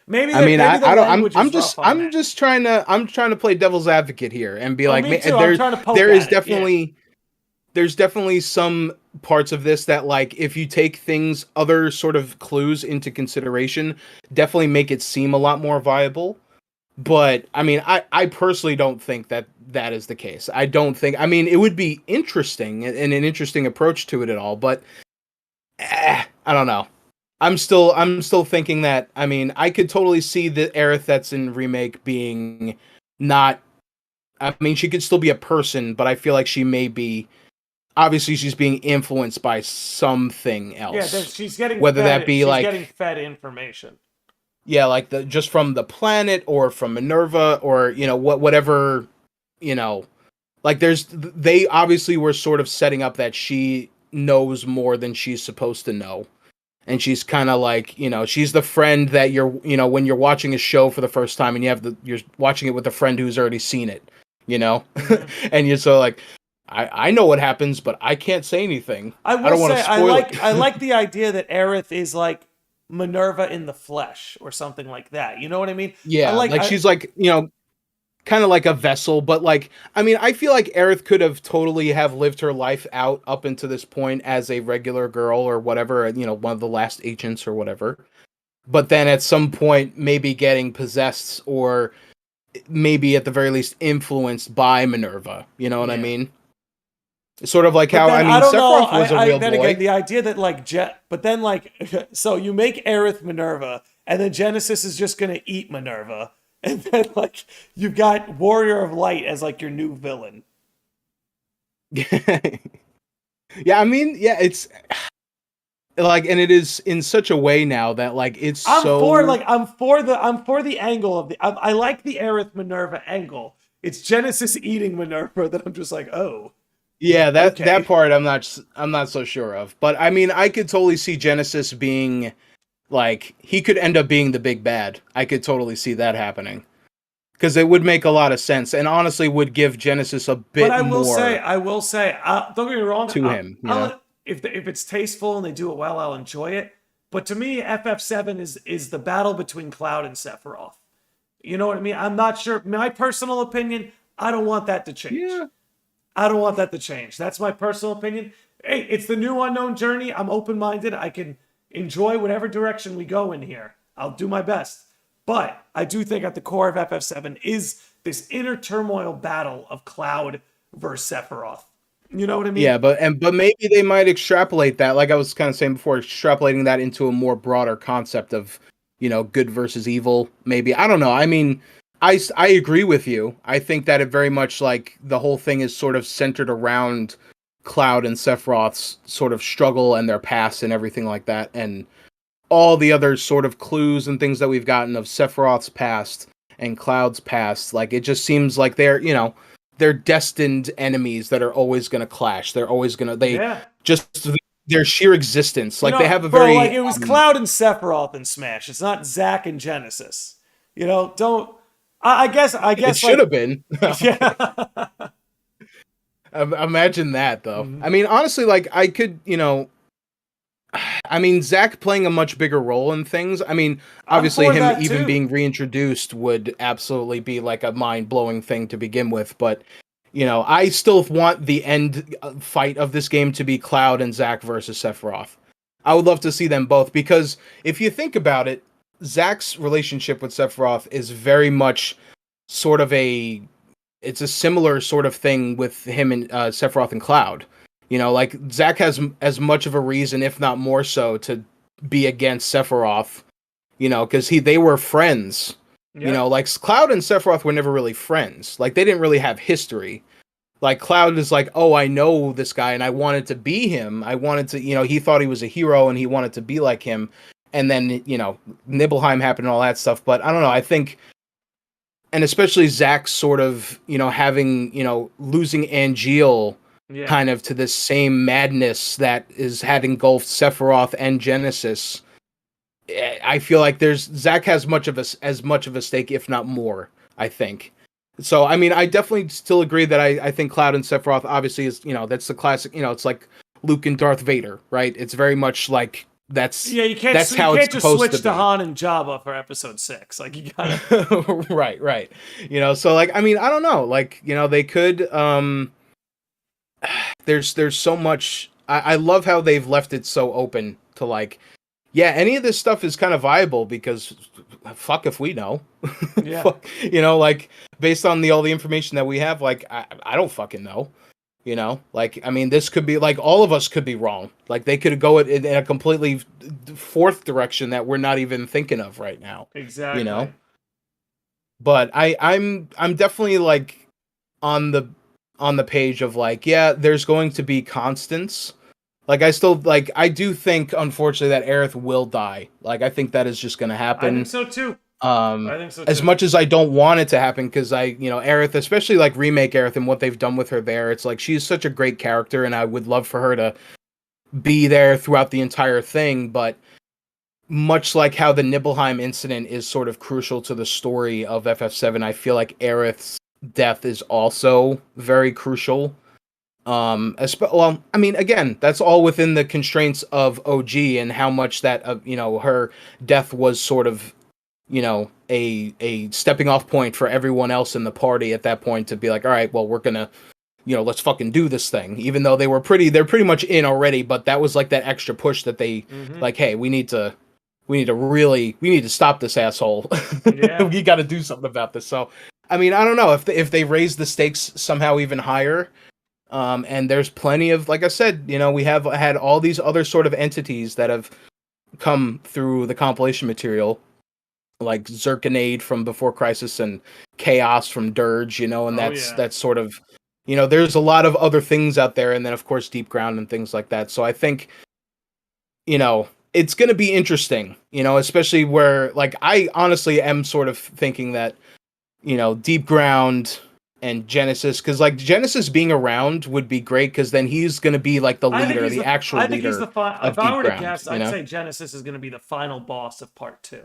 Speaker 1: Maybe
Speaker 2: I mean,
Speaker 1: maybe the
Speaker 2: I don't. I'm
Speaker 1: language
Speaker 2: I'm
Speaker 1: is
Speaker 2: just
Speaker 1: rough on
Speaker 2: I'm
Speaker 1: that.
Speaker 2: just trying to play devil's advocate here and be
Speaker 1: Oh,
Speaker 2: like,
Speaker 1: me too. I'm trying to poke
Speaker 2: there
Speaker 1: at
Speaker 2: is
Speaker 1: it. Yeah.
Speaker 2: there's definitely some parts of this that, like, if you take things, other sort of clues into consideration, definitely make it seem a lot more viable. But I mean, I personally don't think that that is the case. I don't think. I mean, it would be interesting and an interesting approach to it at all, but I don't know. I'm still thinking that. I mean, I could totally see the Aerith that's in remake being not. I mean, she could still be a person, but I feel like she may be. Obviously, she's being influenced by something
Speaker 1: Yeah,
Speaker 2: else.
Speaker 1: she's getting
Speaker 2: Whether that
Speaker 1: fed.
Speaker 2: be
Speaker 1: She's
Speaker 2: like,
Speaker 1: getting fed information.
Speaker 2: yeah, like the just from the planet or from Minerva or whatever, you know, like they obviously were sort of setting up that she knows more than she's supposed to know. And she's kind of like, she's the friend that when you're watching a show for the first time and you're watching it with a friend who's already seen it,
Speaker 1: Mm-hmm.
Speaker 2: and you're so like, I know what happens, but I can't say anything.
Speaker 1: I
Speaker 2: I
Speaker 1: will
Speaker 2: don't want to
Speaker 1: say
Speaker 2: spoil it.
Speaker 1: I like the idea that Aerith is like Minerva in the flesh or something like that. You know what I mean?
Speaker 2: Yeah, like she's like, kind of like a vessel, but like, I mean, I feel like Aerith could have totally have lived her life out up until this point as a regular girl or whatever, one of the last agents or whatever. But then at some point, maybe getting possessed or maybe at the very least influenced by Minerva. You know what I mean? Sort of like
Speaker 1: But
Speaker 2: how,
Speaker 1: then,
Speaker 2: I mean,
Speaker 1: I don't know.
Speaker 2: Sephiroth was a real
Speaker 1: then
Speaker 2: boy.
Speaker 1: again, the idea that like but then like, so you make Aerith Minerva, and then Genesis is just gonna eat Minerva, and then like you've got Warrior of Light as like your new villain.
Speaker 2: Yeah, I mean, yeah, it's like, and it is in such a way now that like it's
Speaker 1: I'm
Speaker 2: so
Speaker 1: for the angle of I like the Aerith Minerva angle. It's Genesis eating Minerva that I'm just like, oh.
Speaker 2: Yeah, that
Speaker 1: Okay.
Speaker 2: that part I'm not so sure of. But I mean, I could totally see Genesis being like, he could end up being the big bad. I could totally see that happening. Because it would make a lot of sense and honestly would give Genesis a bit
Speaker 1: But
Speaker 2: more
Speaker 1: I will say, don't get me wrong.
Speaker 2: to him,
Speaker 1: If it's tasteful and they do it well, I'll enjoy it. But to me, FF7 is the battle between Cloud and Sephiroth. You know what I mean? I'm not sure. My personal opinion, I don't want that to change.
Speaker 2: Yeah.
Speaker 1: I don't want that to change. That's my personal opinion. Hey, it's the new unknown journey. I'm open-minded. I can enjoy whatever direction we go in here. I'll do my best. But I do think at the core of FF7 is this inner turmoil battle of Cloud versus Sephiroth. You know what I mean?
Speaker 2: Yeah, but maybe they might extrapolate that, like I was kind of saying before, extrapolating that into a more broader concept of, good versus evil. Maybe, I don't know. I mean, I agree with you. I think that it very much, like, the whole thing is sort of centered around Cloud and Sephiroth's sort of struggle and their past and everything like that, and all the other sort of clues and things that we've gotten of Sephiroth's past and Cloud's past. Like, it just seems like they're destined enemies that are always going to clash. They're always going to, just their sheer existence. Like, they have a very,
Speaker 1: like it was Cloud and Sephiroth in Smash. It's not Zack and Genesis. I guess
Speaker 2: it should have been.
Speaker 1: Yeah.
Speaker 2: Imagine that, though.
Speaker 1: Mhm.
Speaker 2: I mean, honestly, like, I could, I mean, Zack playing a much bigger role in things. I mean, obviously him even being reintroduced would absolutely be like a mind-blowing thing to begin with, but I still want the end fight of this game to be Cloud and Zack versus Sephiroth. I would love to see them both, because if you think about it, Zack's relationship with Sephiroth is very much sort of it's a similar sort of thing with him and Sephiroth and Cloud. Like, Zack has as much of a reason, if not more so, to be against Sephiroth, because they were friends.
Speaker 1: Yeah.
Speaker 2: Like, Cloud and Sephiroth were never really friends. Like, they didn't really have history. Like, Cloud is like, oh, I know this guy, and I wanted to be him. I wanted to, he thought he was a hero, and he wanted to be like him. And then, Nibelheim happened and all that stuff. But I don't know, I think, and especially Zack sort of, having, losing Angeal, kind of to this same madness that had engulfed Sephiroth and Genesis. I feel like Zack has as much of a stake, if not more. I think. So I mean, I definitely still agree that I think Cloud and Sephiroth obviously is, that's the classic. It's like Luke and Darth Vader, right? It's very much like that's
Speaker 1: Yeah, you can't
Speaker 2: how it's
Speaker 1: just
Speaker 2: supposed
Speaker 1: switch
Speaker 2: to
Speaker 1: to
Speaker 2: be.
Speaker 1: Han and Jabba for episode 6. Like you gotta
Speaker 2: Right. So like, I mean, I don't know. Like, they could. There's so much. I love how they've left it so open to like, yeah, any of this stuff is kind of viable because fuck if we know.
Speaker 1: Yeah.
Speaker 2: Fuck, like based on all the information that we have, like I don't fucking know. Like, I mean, this could be like all of us could be wrong. Like they could go in a completely fourth direction that we're not even thinking of right now.
Speaker 1: Exactly.
Speaker 2: But I'm definitely like on the page of like, yeah, there's going to be constants. Like I do think unfortunately that Aerith will die. Like I think that is just going to happen.
Speaker 1: I think so too.
Speaker 2: As much as I don't want it to happen, because Aerith, especially like remake Aerith and what they've done with her there, it's like she's such a great character, and I would love for her to be there throughout the entire thing. But much like how the Nibelheim incident is sort of crucial to the story of FF7, I feel like Aerith's death is also very crucial. Well, I mean, again, that's all within the constraints of OG and how much that her death was sort of a stepping off point for everyone else in the party at that point to be like, all right, well, we're gonna let's fucking do this thing, even though they're pretty much in already, but that was like that extra push that they like, hey, we need to stop this asshole.
Speaker 1: Yeah.
Speaker 2: We got to do something about this. So I mean, I don't know if they raise the stakes somehow even higher. And there's plenty of, like I said, we have had all these other sort of entities that have come through the compilation material, like Zirconade from Before Crisis and Chaos from Dirge, and that's sort of, there's a lot of other things out there, and then of course Deep Ground and things like that. So I think, it's going to be interesting, especially where, like, I honestly am sort of thinking that, Deep Ground and Genesis, because like Genesis being around would be great, because then he's going to be like the leader, the actual leader.
Speaker 1: I think he's the final. If I were to guess, I'd say Genesis is going to be the final boss of part 2.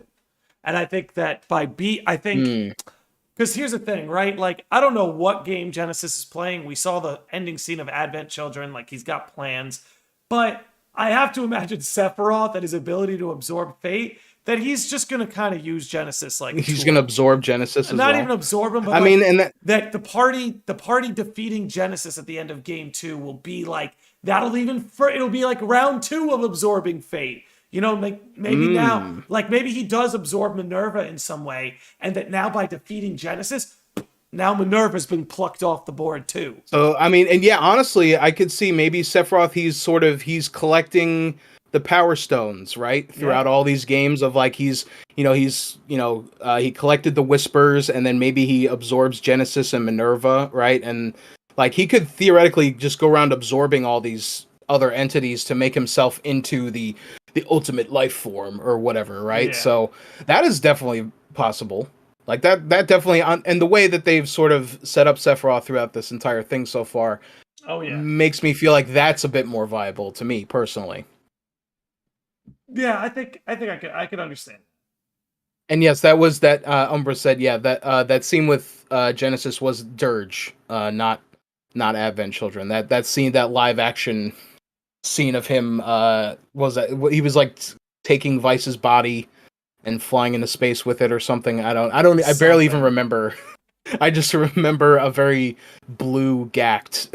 Speaker 1: And I think that because here's the thing, right? Like, I don't know what game Genesis is playing. We saw the ending scene of Advent Children, like he's got plans. But I have to imagine Sephiroth and his ability to absorb fate, that he's just going to kind of use Genesis like
Speaker 2: he's going to absorb Genesis as well.
Speaker 1: Not even absorb him, but that the party defeating Genesis at the end of game 2 will be like, it'll be like round 2 of absorbing fate. Maybe now, like maybe he does absorb Minerva in some way, and that now by defeating Genesis, now Minerva's been plucked off the board too.
Speaker 2: So I mean, and yeah, honestly, I could see maybe Sephiroth. He's collecting the Power Stones, right, throughout all these games of like he collected the Whispers, and then maybe he absorbs Genesis and Minerva, right, and like he could theoretically just go around absorbing all these other entities to make himself into the ultimate life form or whatever, right?
Speaker 1: Yeah.
Speaker 2: So that is definitely possible. Like that definitely, and the way that they've sort of set up Sephiroth throughout this entire thing so far, makes me feel like that's a bit more viable to me personally.
Speaker 1: Yeah, I think I could understand.
Speaker 2: And yes, that was that Umbra said, yeah, that scene with Genesis was Dirge, not Advent Children. That scene, that live action scene of him he was like taking Vice's body and flying into space with it or something. I barely even remember. I just remember a very blue Gact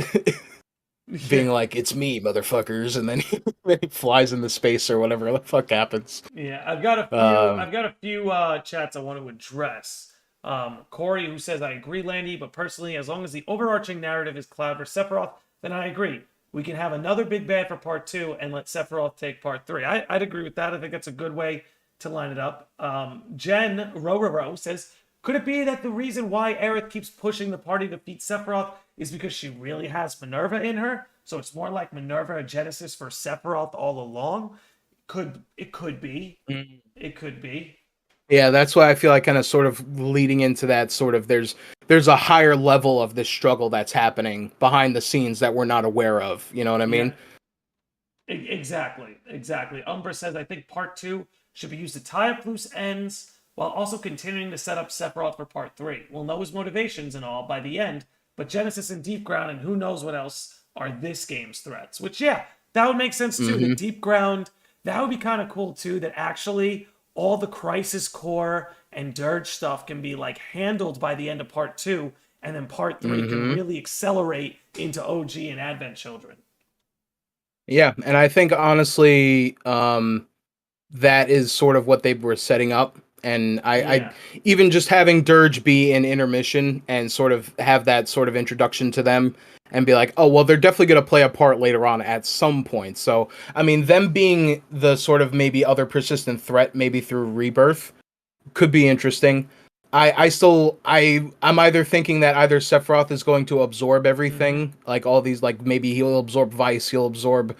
Speaker 2: being like, "It's me, motherfuckers," and then he flies into space or whatever the fuck happens.
Speaker 1: Yeah, I've got a few chats I want to address. Corey, who says, "I agree, Landy, but personally, as long as the overarching narrative is Cloud versus Sephiroth, then I agree. We can have another big bad for part 2 and let Sephiroth take part 3. I'd agree with that. I think that's a good way to line it up. Jen Rororo says, could it be that the reason why Aerith keeps pushing the party to defeat Sephiroth is because she really has Minerva in her? So it's more like Minerva and Genesis for Sephiroth all along? It could be. It could be.
Speaker 2: Yeah, that's why I feel like kind of sort of leading into that sort of there's a higher level of this struggle that's happening behind the scenes that we're not aware of. You know what I mean?
Speaker 1: Yeah. Exactly. Umbra says, I think part 2 should be used to tie up loose ends while also continuing to set up Sephiroth for part 3. We'll know his motivations and all by the end, but Genesis and Deep Ground and who knows what else are this game's threats. Which, yeah, that would make sense too. The Deep Ground, that would be kind of cool too, that actually all the Crisis Core and Dirge stuff can be like handled by the end of part 2, and then part 3 can really accelerate into OG and Advent Children.
Speaker 2: Yeah, and I think honestly, that is sort of what they were setting up. And I even just having Dirge be in intermission and sort of have that sort of introduction to them and be like, oh, well, they're definitely going to play a part later on at some point. So, I mean, them being the sort of maybe other persistent threat, maybe through Rebirth, could be interesting. I'm either thinking that either Sephiroth is going to absorb everything, like all these, like maybe he'll absorb Vice, he'll absorb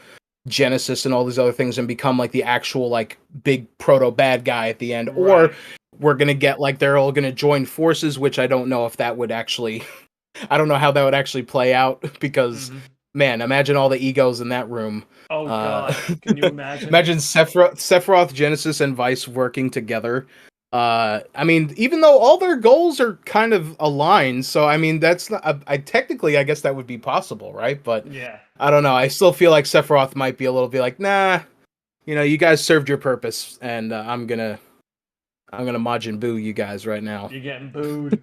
Speaker 2: Genesis and all these other things and become like the actual like big proto bad guy at the end, or we're gonna get like they're all gonna join forces, which I don't know if that would actually I don't know how that would actually play out because man, imagine all the egos in that room.
Speaker 1: Oh god, can you imagine?
Speaker 2: Imagine Sephiroth, Genesis, and Vice working together. I mean, even though all their goals are kind of aligned, so I mean that's not I technically I guess that would be possible, right? But
Speaker 1: yeah.
Speaker 2: I don't know. I still feel like Sephiroth might be a little bit like, nah, you know, you guys served your purpose, and I'm gonna Majin Buu you guys right now.
Speaker 1: You're getting booed.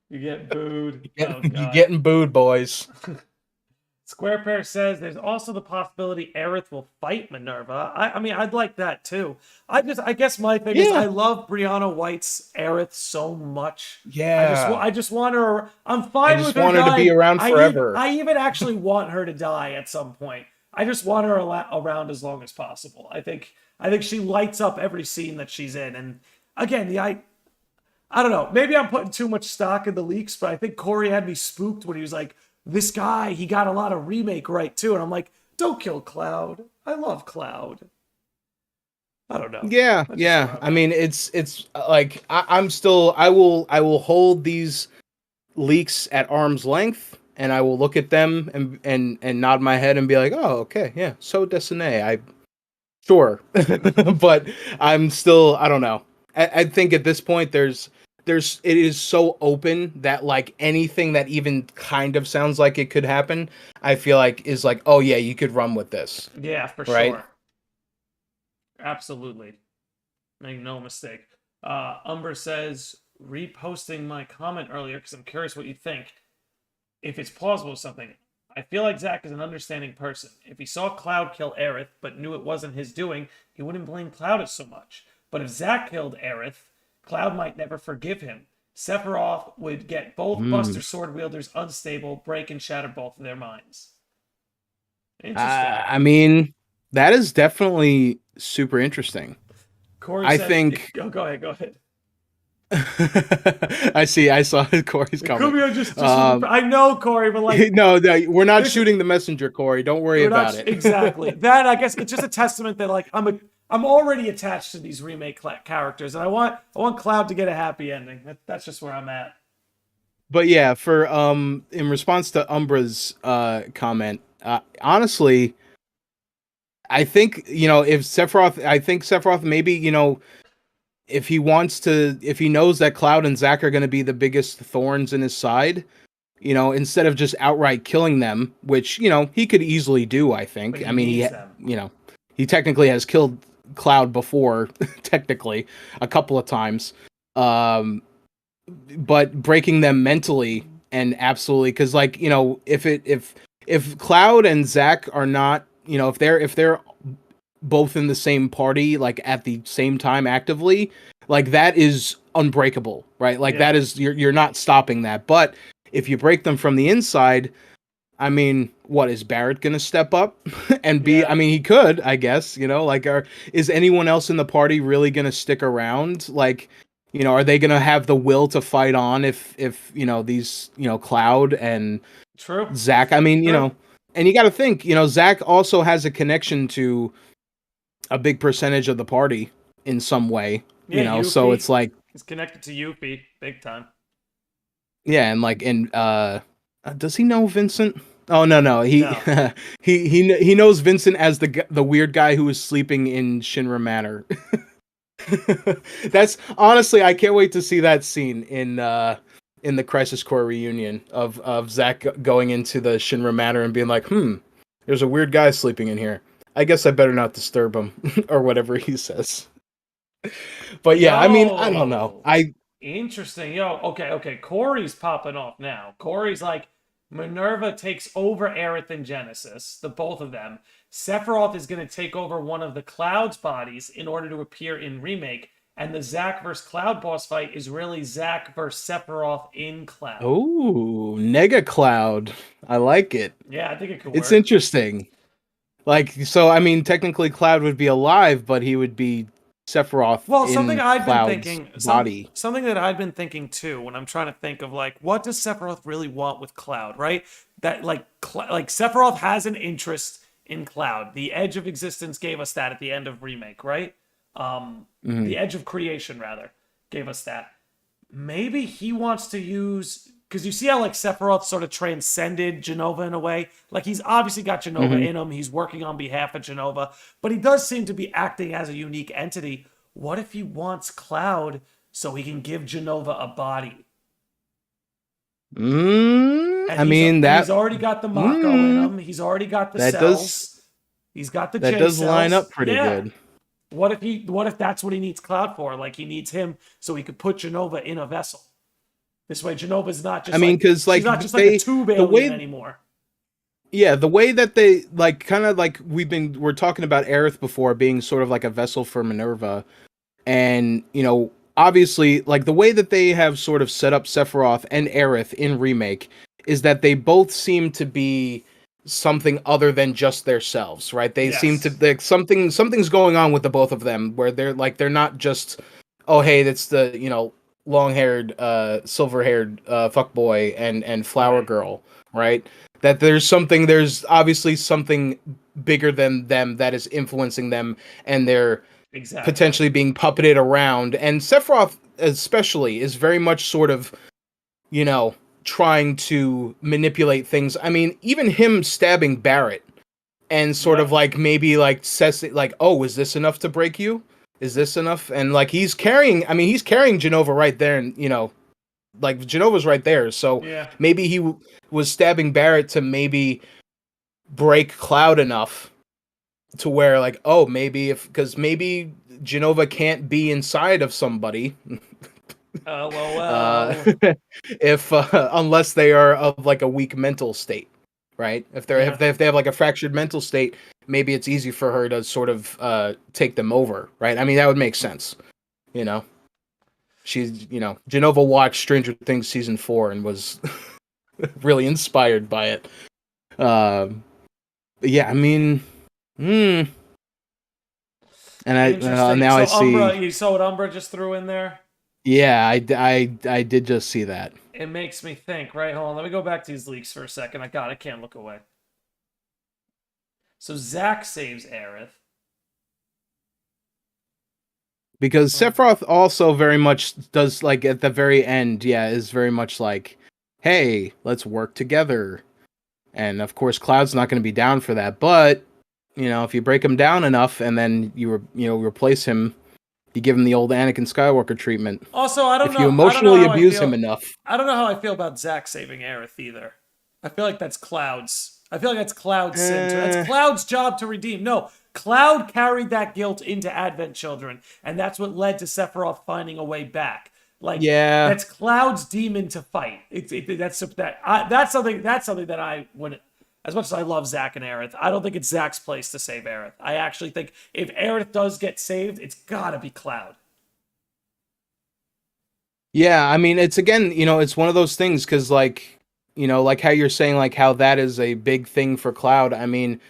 Speaker 1: You get booed.
Speaker 2: You're getting booed, boys.
Speaker 1: Square Pair says there's also the possibility Aerith will fight Minerva. I mean, I'd like that too. I guess my thing is I love Brianna White's Aerith so much.
Speaker 2: Yeah.
Speaker 1: I just want her. I'm fine with her.
Speaker 2: I just want her to be around forever.
Speaker 1: I even actually want her to die at some point. I just want her around as long as possible. I think she lights up every scene that she's in. And again, I don't know. Maybe I'm putting too much stock in the leaks, but I think Corey had me spooked when he was like, this guy, he got a lot of remake right too. And I'm like, don't kill Cloud. I love Cloud. I don't know.
Speaker 2: Yeah. I mean, it's like I will hold these leaks at arm's length and I will look at them and nod my head and be like, oh, okay, yeah, so Destiny. Sure. But I'm still, I don't know. I think at this point it is so open that like anything that even kind of sounds like it could happen, I feel like is like, oh yeah, you could run with this.
Speaker 1: Yeah, for sure. Absolutely. Make no mistake. Umber says, reposting my comment earlier because I'm curious what you think. If it's plausible or something. I feel like Zack is an understanding person. If he saw Cloud kill Aerith, but knew it wasn't his doing, he wouldn't blame Cloud as so much. But if Zack killed Aerith, Cloud might never forgive him. Sephiroth would get both Buster Sword wielders unstable, break and shatter both of their minds. Interesting.
Speaker 2: I mean, that is definitely super interesting.
Speaker 1: Corey think... Go ahead.
Speaker 2: I saw Corey's comment.
Speaker 1: I know, Corey, but like...
Speaker 2: No, we're not shooting the messenger, Corey. Don't worry about it.
Speaker 1: Exactly. That, I guess, it's just a testament that like I'm already attached to these remake characters, and I want Cloud to get a happy ending. That's just where I'm at.
Speaker 2: But yeah, for in response to Umbra's comment, honestly, I think if Sephiroth maybe if he knows that Cloud and Zack are going to be the biggest thorns in his side, instead of just outright killing them, which he could easily do. I think. I mean, he technically has killed Cloud before, technically a couple of times, but breaking them mentally and absolutely, because like if Cloud and Zack are not, if they're both in the same party like at the same time actively, like that is unbreakable, right? Like that is you're not stopping that. But if you break them from the inside, I mean, what is Barrett gonna step up and be? Yeah. I mean, he could, I guess. Is anyone else in the party really gonna stick around? Like, are they gonna have the will to fight on if these Cloud and Zack? I mean, and you got to think, Zack also has a connection to a big percentage of the party in some way.
Speaker 1: Yuffie,
Speaker 2: so it's like
Speaker 1: he's connected to Yuffie big time.
Speaker 2: Yeah, and does he know Vincent? Oh no. He he knows Vincent as the weird guy who was sleeping in Shinra Manor. That's honestly, I can't wait to see that scene in the Crisis Core reunion of Zack going into the Shinra Manor and being like, there's a weird guy sleeping in here. I guess I better not disturb him or whatever he says. But yeah, I mean, I don't know.
Speaker 1: Yo, interesting. Yo, okay. Corey's popping off now. Corey's like, Minerva takes over Aerith and Genesis, the both of them. Sephiroth is going to take over one of the Cloud's bodies in order to appear in Remake. And the Zack versus Cloud boss fight is really Zack versus Sephiroth in Cloud.
Speaker 2: Oh, Nega Cloud. I like it.
Speaker 1: Yeah, I think it could work.
Speaker 2: It's interesting. Like, so, I mean, technically Cloud would be alive, but he would be Sephiroth
Speaker 1: something I've been thinking,
Speaker 2: body.
Speaker 1: Something that I've been thinking too when I'm trying to think of like, what does Sephiroth really want with Cloud, right? That like Sephiroth has an interest in Cloud. The Edge of Existence gave us that at the end of Remake, right? The Edge of Creation, rather, gave us that. Maybe he wants to use... Because you see how like Sephiroth sort of transcended Jenova in a way? Like he's obviously got Jenova in him. He's working on behalf of Jenova. But he does seem to be acting as a unique entity. What if he wants Cloud so he can give Jenova a body?
Speaker 2: I mean,
Speaker 1: he's already got the Mako in him. He's already got the cells. He's got the J cells.
Speaker 2: That does line up pretty good.
Speaker 1: What if that's what he needs Cloud for? Like he needs him so he could put Jenova in a vessel. This way, Genova's not just. I mean, because like she's not just like a tube alien anymore.
Speaker 2: Yeah, the way that they like, kind of like we're talking about Aerith before being sort of like a vessel for Minerva, and obviously, like the way that they have sort of set up Sephiroth and Aerith in Remake is that they both seem to be something other than just themselves, right? They seem to like something's going on with the both of them where they're not just, oh hey, that's the long-haired, silver-haired fuckboy and flower girl, right? That there's obviously something bigger than them that is influencing them, and they're potentially being puppeted around. And Sephiroth, especially, is very much sort of, trying to manipulate things. I mean, even him stabbing Barrett and sort of like maybe like says like, oh, is this enough to break you? Is this enough? And like he's carrying Jenova right there, and like Jenova's right there. So maybe he was stabbing Barrett to maybe break Cloud enough to where like, oh, because maybe Jenova can't be inside of somebody. If unless they are of like a weak mental state, right? If they have like a fractured mental state, maybe it's easy for her to sort of take them over, right? I mean, that would make sense. She's Jenova watched Stranger Things season 4 and was really inspired by it. Yeah, I mean, and now I see.
Speaker 1: Umbra, you saw what Umbra just threw in there?
Speaker 2: Yeah, I did just see that.
Speaker 1: It makes me think, right? Hold on, let me go back to these leaks for a second. I can't look away. So Zack saves Aerith.
Speaker 2: Because Sephiroth also very much does, like, at the very end, is very much like, hey, let's work together. And, of course, Cloud's not going to be down for that. But, if you break him down enough and then you replace him, you give him the old Anakin Skywalker treatment.
Speaker 1: Also, I don't know.
Speaker 2: If you emotionally abuse him enough.
Speaker 1: I don't know how I feel about Zack saving Aerith either. I feel like that's Cloud's. I feel like that's Cloud's sin. That's Cloud's job to redeem. No, Cloud carried that guilt into Advent Children, and that's what led to Sephiroth finding a way back. That's Cloud's demon to fight. That's something that I would. As much as I love Zack and Aerith, I don't think it's Zack's place to save Aerith. I actually think if Aerith does get saved, it's gotta be Cloud.
Speaker 2: Yeah, I mean, it's again, it's one of those things because, like, like how you're saying, like how that is a big thing for Cloud. I mean,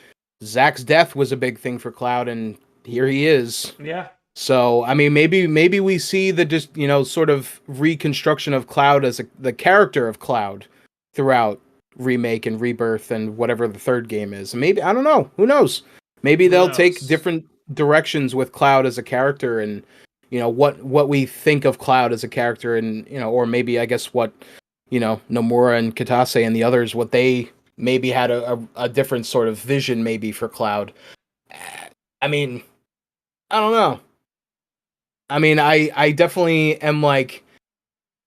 Speaker 2: Zack's death was a big thing for Cloud, and here he is.
Speaker 1: Yeah.
Speaker 2: So, I mean, maybe we see the just sort of reconstruction of Cloud as the character of Cloud throughout Remake and Rebirth and whatever the third game is. Maybe, I don't know. Who knows? Maybe they'll take different directions with Cloud as a character, and what we think of Cloud as a character, and or maybe I guess what Nomura and Katase and the others, what they maybe had a different sort of vision maybe for Cloud. I mean, I don't know. I mean, I definitely am like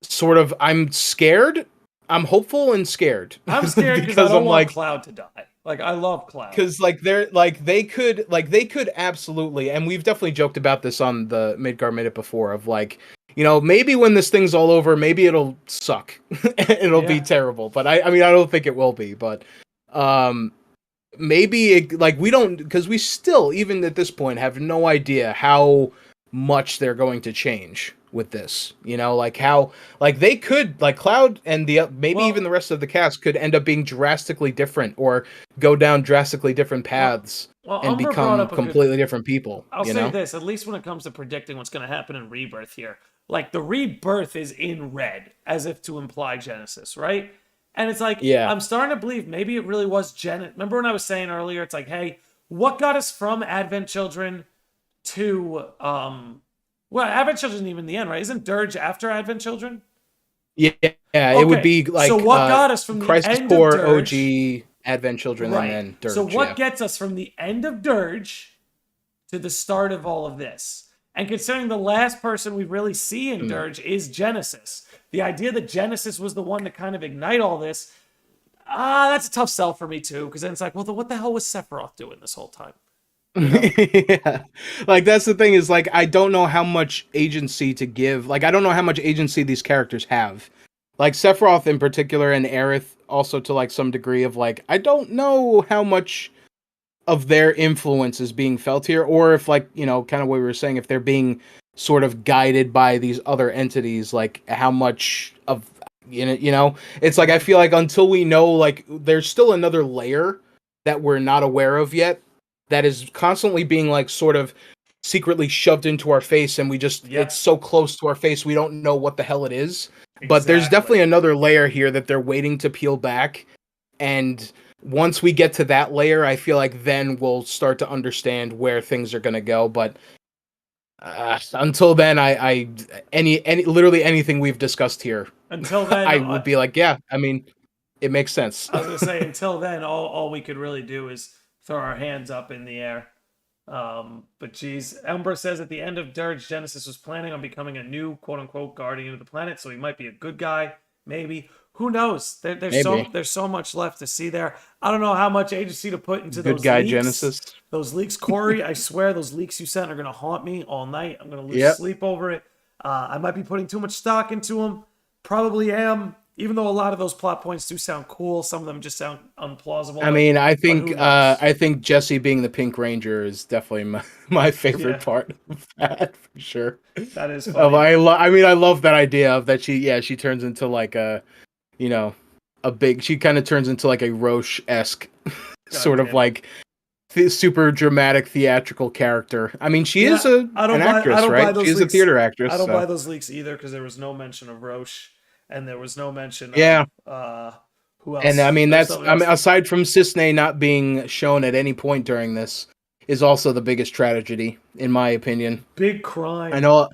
Speaker 2: sort of I'm scared. I'm hopeful and scared
Speaker 1: I'm scared because I
Speaker 2: because
Speaker 1: don't
Speaker 2: I'm
Speaker 1: want
Speaker 2: like
Speaker 1: Cloud to die. Like I love Cloud.
Speaker 2: because they could absolutely, and we've definitely joked about this on the Midgar Minute before of like, maybe when this thing's all over, maybe it'll suck. It'll be
Speaker 1: Yeah.
Speaker 2: terrible. But I mean I don't think it will be, but um maybe like we don't, because we still even at this point have no idea how much they're going to change with this, like how like they could like Cloud and the maybe even
Speaker 1: Well,
Speaker 2: the rest of the cast could end up being drastically different or go down drastically different
Speaker 1: well,
Speaker 2: paths
Speaker 1: well.
Speaker 2: and
Speaker 1: Umber brought
Speaker 2: become
Speaker 1: up a good.
Speaker 2: completely different people,
Speaker 1: I'll say this, at least when it comes to predicting what's going to happen in Rebirth here. Like the Rebirth is in red, as if to imply Genesis, right? And it's like
Speaker 2: Yeah.
Speaker 1: I'm starting to believe maybe it really was Genesis. Remember when I was saying earlier? It's like, hey, what got us from Advent Children to well, Advent Children isn't even the end, right? Isn't Dirge after Advent Children?
Speaker 2: Yeah, it would
Speaker 1: Okay,
Speaker 2: be
Speaker 1: so
Speaker 2: like
Speaker 1: what got us from the
Speaker 2: Crisis
Speaker 1: end of
Speaker 2: Core,
Speaker 1: Dirge?
Speaker 2: OG, Advent Children, and
Speaker 1: Right.
Speaker 2: then Dirge.
Speaker 1: So what
Speaker 2: Yeah.
Speaker 1: gets us from the end of Dirge to the start of all of this? And considering the last person we really see in Dirge is Genesis, the idea that Genesis was the one to kind of ignite all this, that's a tough sell for me too. Because then it's like, well, what the hell was Sephiroth doing this whole time?
Speaker 2: Yeah. Like that's the thing is like I don't know how much agency to give. Like I don't know how much agency these characters have. Like Sephiroth in particular and Aerith also to like some degree of like I don't know how much of their influence is being felt here or if like, kind of what we were saying if they're being sort of guided by these other entities like how much of it's like I feel like until we know like there's still another layer that we're not aware of yet that is constantly being like sort of secretly shoved into our face and we just
Speaker 1: Yep.
Speaker 2: it's so close to our face we don't know what the hell it is. But there's
Speaker 1: Exactly.
Speaker 2: definitely another layer here that they're waiting to peel back, and once we get to that layer I feel like then we'll start to understand where things are going to go. But until then I any literally anything we've discussed here
Speaker 1: Until then,
Speaker 2: I would be like, yeah, I mean it makes sense.
Speaker 1: I was gonna say until then, all we could really do is throw our hands up in the air. But geez, Ember says at the end of Dirge, Genesis was planning on becoming a new quote unquote guardian of the planet, so he might be a good guy, maybe. Who knows? There's so much left to see there. I don't know how much agency to put into
Speaker 2: Good
Speaker 1: those
Speaker 2: guy
Speaker 1: leaks.
Speaker 2: Genesis.
Speaker 1: Those leaks, Corey. I swear those leaks you sent are gonna haunt me all night. I'm gonna lose
Speaker 2: Yep.
Speaker 1: sleep over it. I might be putting too much stock into them. Probably am. Even though a lot of those plot points do sound cool, some of them just sound unplausible.
Speaker 2: I mean, I
Speaker 1: who knows?
Speaker 2: think Jesse being the Pink Ranger is definitely my favorite
Speaker 1: Yeah.
Speaker 2: part of that for sure.
Speaker 1: That is funny.
Speaker 2: I mean, I love that idea of that she turns into like a she kind of turns into like a Roche-esque sort of like super dramatic theatrical character. I mean, she is an actress, right? She is a theater actress.
Speaker 1: I don't buy those leaks either because there was no mention of Roche and there was no mention of who else.
Speaker 2: And I mean aside from Cisne not being shown at any point during this is also the biggest tragedy in my opinion.
Speaker 1: Big crime.
Speaker 2: I know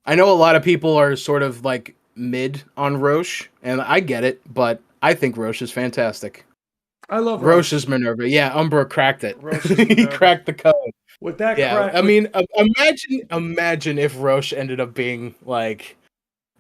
Speaker 2: a lot of people are sort of like mid on Roche and I get it, but I think Roche is fantastic.
Speaker 1: I love
Speaker 2: Roche's Minerva. Yeah, Umbra cracked it. He cracked the code.
Speaker 1: With that
Speaker 2: I mean, imagine if Roche ended up being like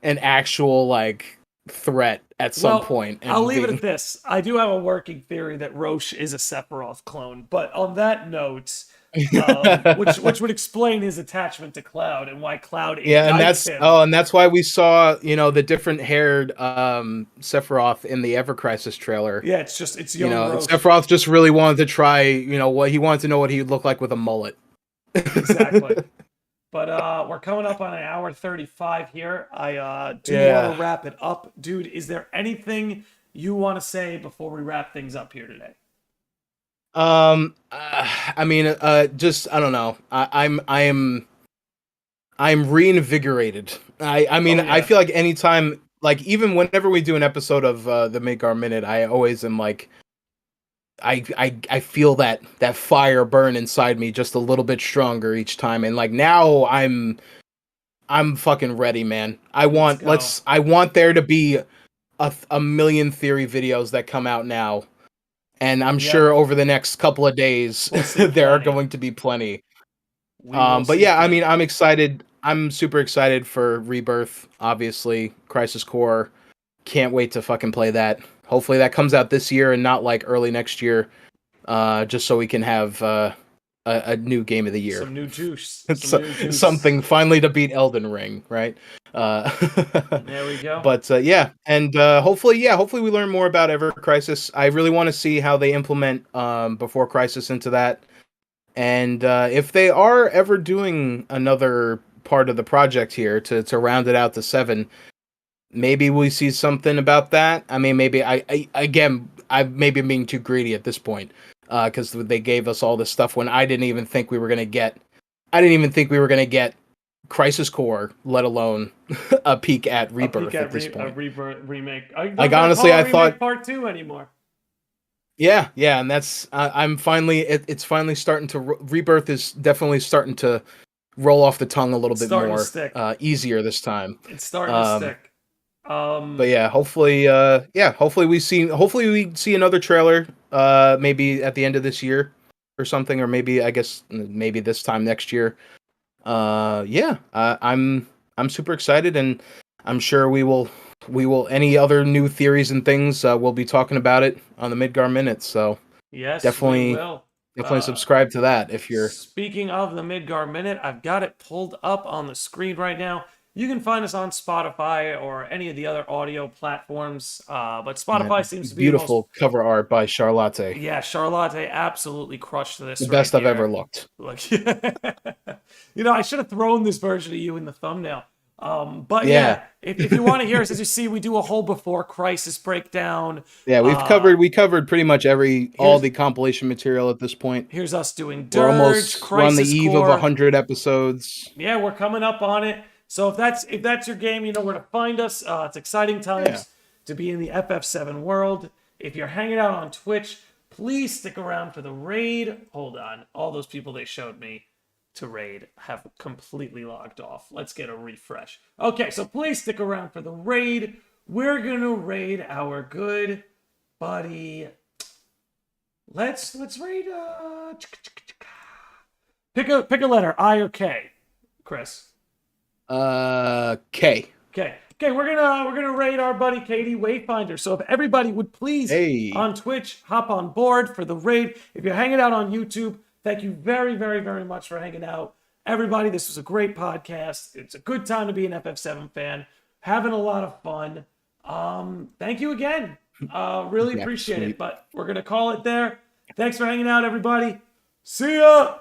Speaker 2: an actual like threat at some point. And
Speaker 1: I'll leave it at this. I do have a working theory that Roche is a Sephiroth clone, but on that note, which would explain his attachment to Cloud and why Cloud ignites him.
Speaker 2: And that's why we saw the different haired Sephiroth in the Ever Crisis trailer.
Speaker 1: Yeah, it's young Roche.
Speaker 2: Sephiroth just really wanted to try what he wanted to know what he'd look like with a mullet.
Speaker 1: Exactly. But we're coming up on an hour 35 here. I do want to wrap it up, dude. Is there anything you want to say before we wrap things up here today?
Speaker 2: I mean, just I don't know. I'm reinvigorated. I mean, I feel like anytime, like even whenever we do an episode of the Midgar Minute, I always am like, I feel that fire burn inside me just a little bit stronger each time, and like now I'm fucking ready, man. I want there to be a million theory videos that come out now. And I'm sure over the next couple of days, there are going to be plenty. But yeah, I mean, I'm excited. I'm super excited for Rebirth. Obviously, Crisis Core. Can't wait to fucking play that. Hopefully that comes out this year and not like early next year. Just so we can have a new game of the year.
Speaker 1: Some new juice.
Speaker 2: Something finally to beat Elden Ring, right?
Speaker 1: There we go.
Speaker 2: But yeah, and hopefully we learn more about Ever Crisis. I really want to see how they implement Before Crisis into that, and if they are ever doing another part of the project here to round it out to 7. Maybe we see something about that. I mean, maybe I maybe being too greedy at this point, because they gave us all this stuff when I didn't even think we were gonna get. I didn't even think we were gonna get Crisis Core, let alone a peek at Rebirth at this point.
Speaker 1: A Rebirth remake.
Speaker 2: Like honestly, I thought
Speaker 1: part 2 anymore.
Speaker 2: Yeah, and that's I'm finally. It's finally starting to. Rebirth is definitely starting to roll off the tongue a little bit more, easier this time.
Speaker 1: It's starting to stick.
Speaker 2: But yeah, hopefully we see another trailer, maybe at the end of this year or something, or maybe this time next year. I'm super excited, and I'm sure we will any other new theories and things, we'll be talking about it on the Midgar Minute. So
Speaker 1: yes,
Speaker 2: definitely
Speaker 1: we will.
Speaker 2: Definitely subscribe to that if you're.
Speaker 1: Speaking of the Midgar Minute, I've got it pulled up on the screen right now. You can find us on Spotify or any of the other audio platforms, but Spotify seems to be
Speaker 2: beautiful cover art by Charlotte.
Speaker 1: Yeah, Charlotte absolutely crushed this.
Speaker 2: The best I've ever looked.
Speaker 1: Look, I should have thrown this version of you in the thumbnail. But yeah, if you want to hear us, as you see, we do a whole Before Crisis breakdown.
Speaker 2: Yeah, we covered pretty much all the compilation material at this point.
Speaker 1: Here's us doing
Speaker 2: Dirge, we're almost on the eve of 100 episodes.
Speaker 1: Yeah, we're coming up on it. So if that's your game, you know where to find us. It's exciting times to be in the FF7 world. If you're hanging out on Twitch, please stick around for the raid. Hold on, all those people they showed me to raid have completely logged off. Let's get a refresh. Okay, so please stick around for the raid. We're gonna raid our good buddy. Let's raid. Pick a letter, I or K, Chris.
Speaker 2: K.
Speaker 1: Okay, we're gonna raid our buddy Katie Wayfinder. So if everybody would please on Twitch hop on board for the raid. If you're hanging out on YouTube, thank you very, very, very much for hanging out. Everybody, this was a great podcast. It's a good time to be an FF7 fan. Having a lot of fun. Thank you again. Really appreciate it. But we're gonna call it there. Thanks for hanging out, everybody. See ya.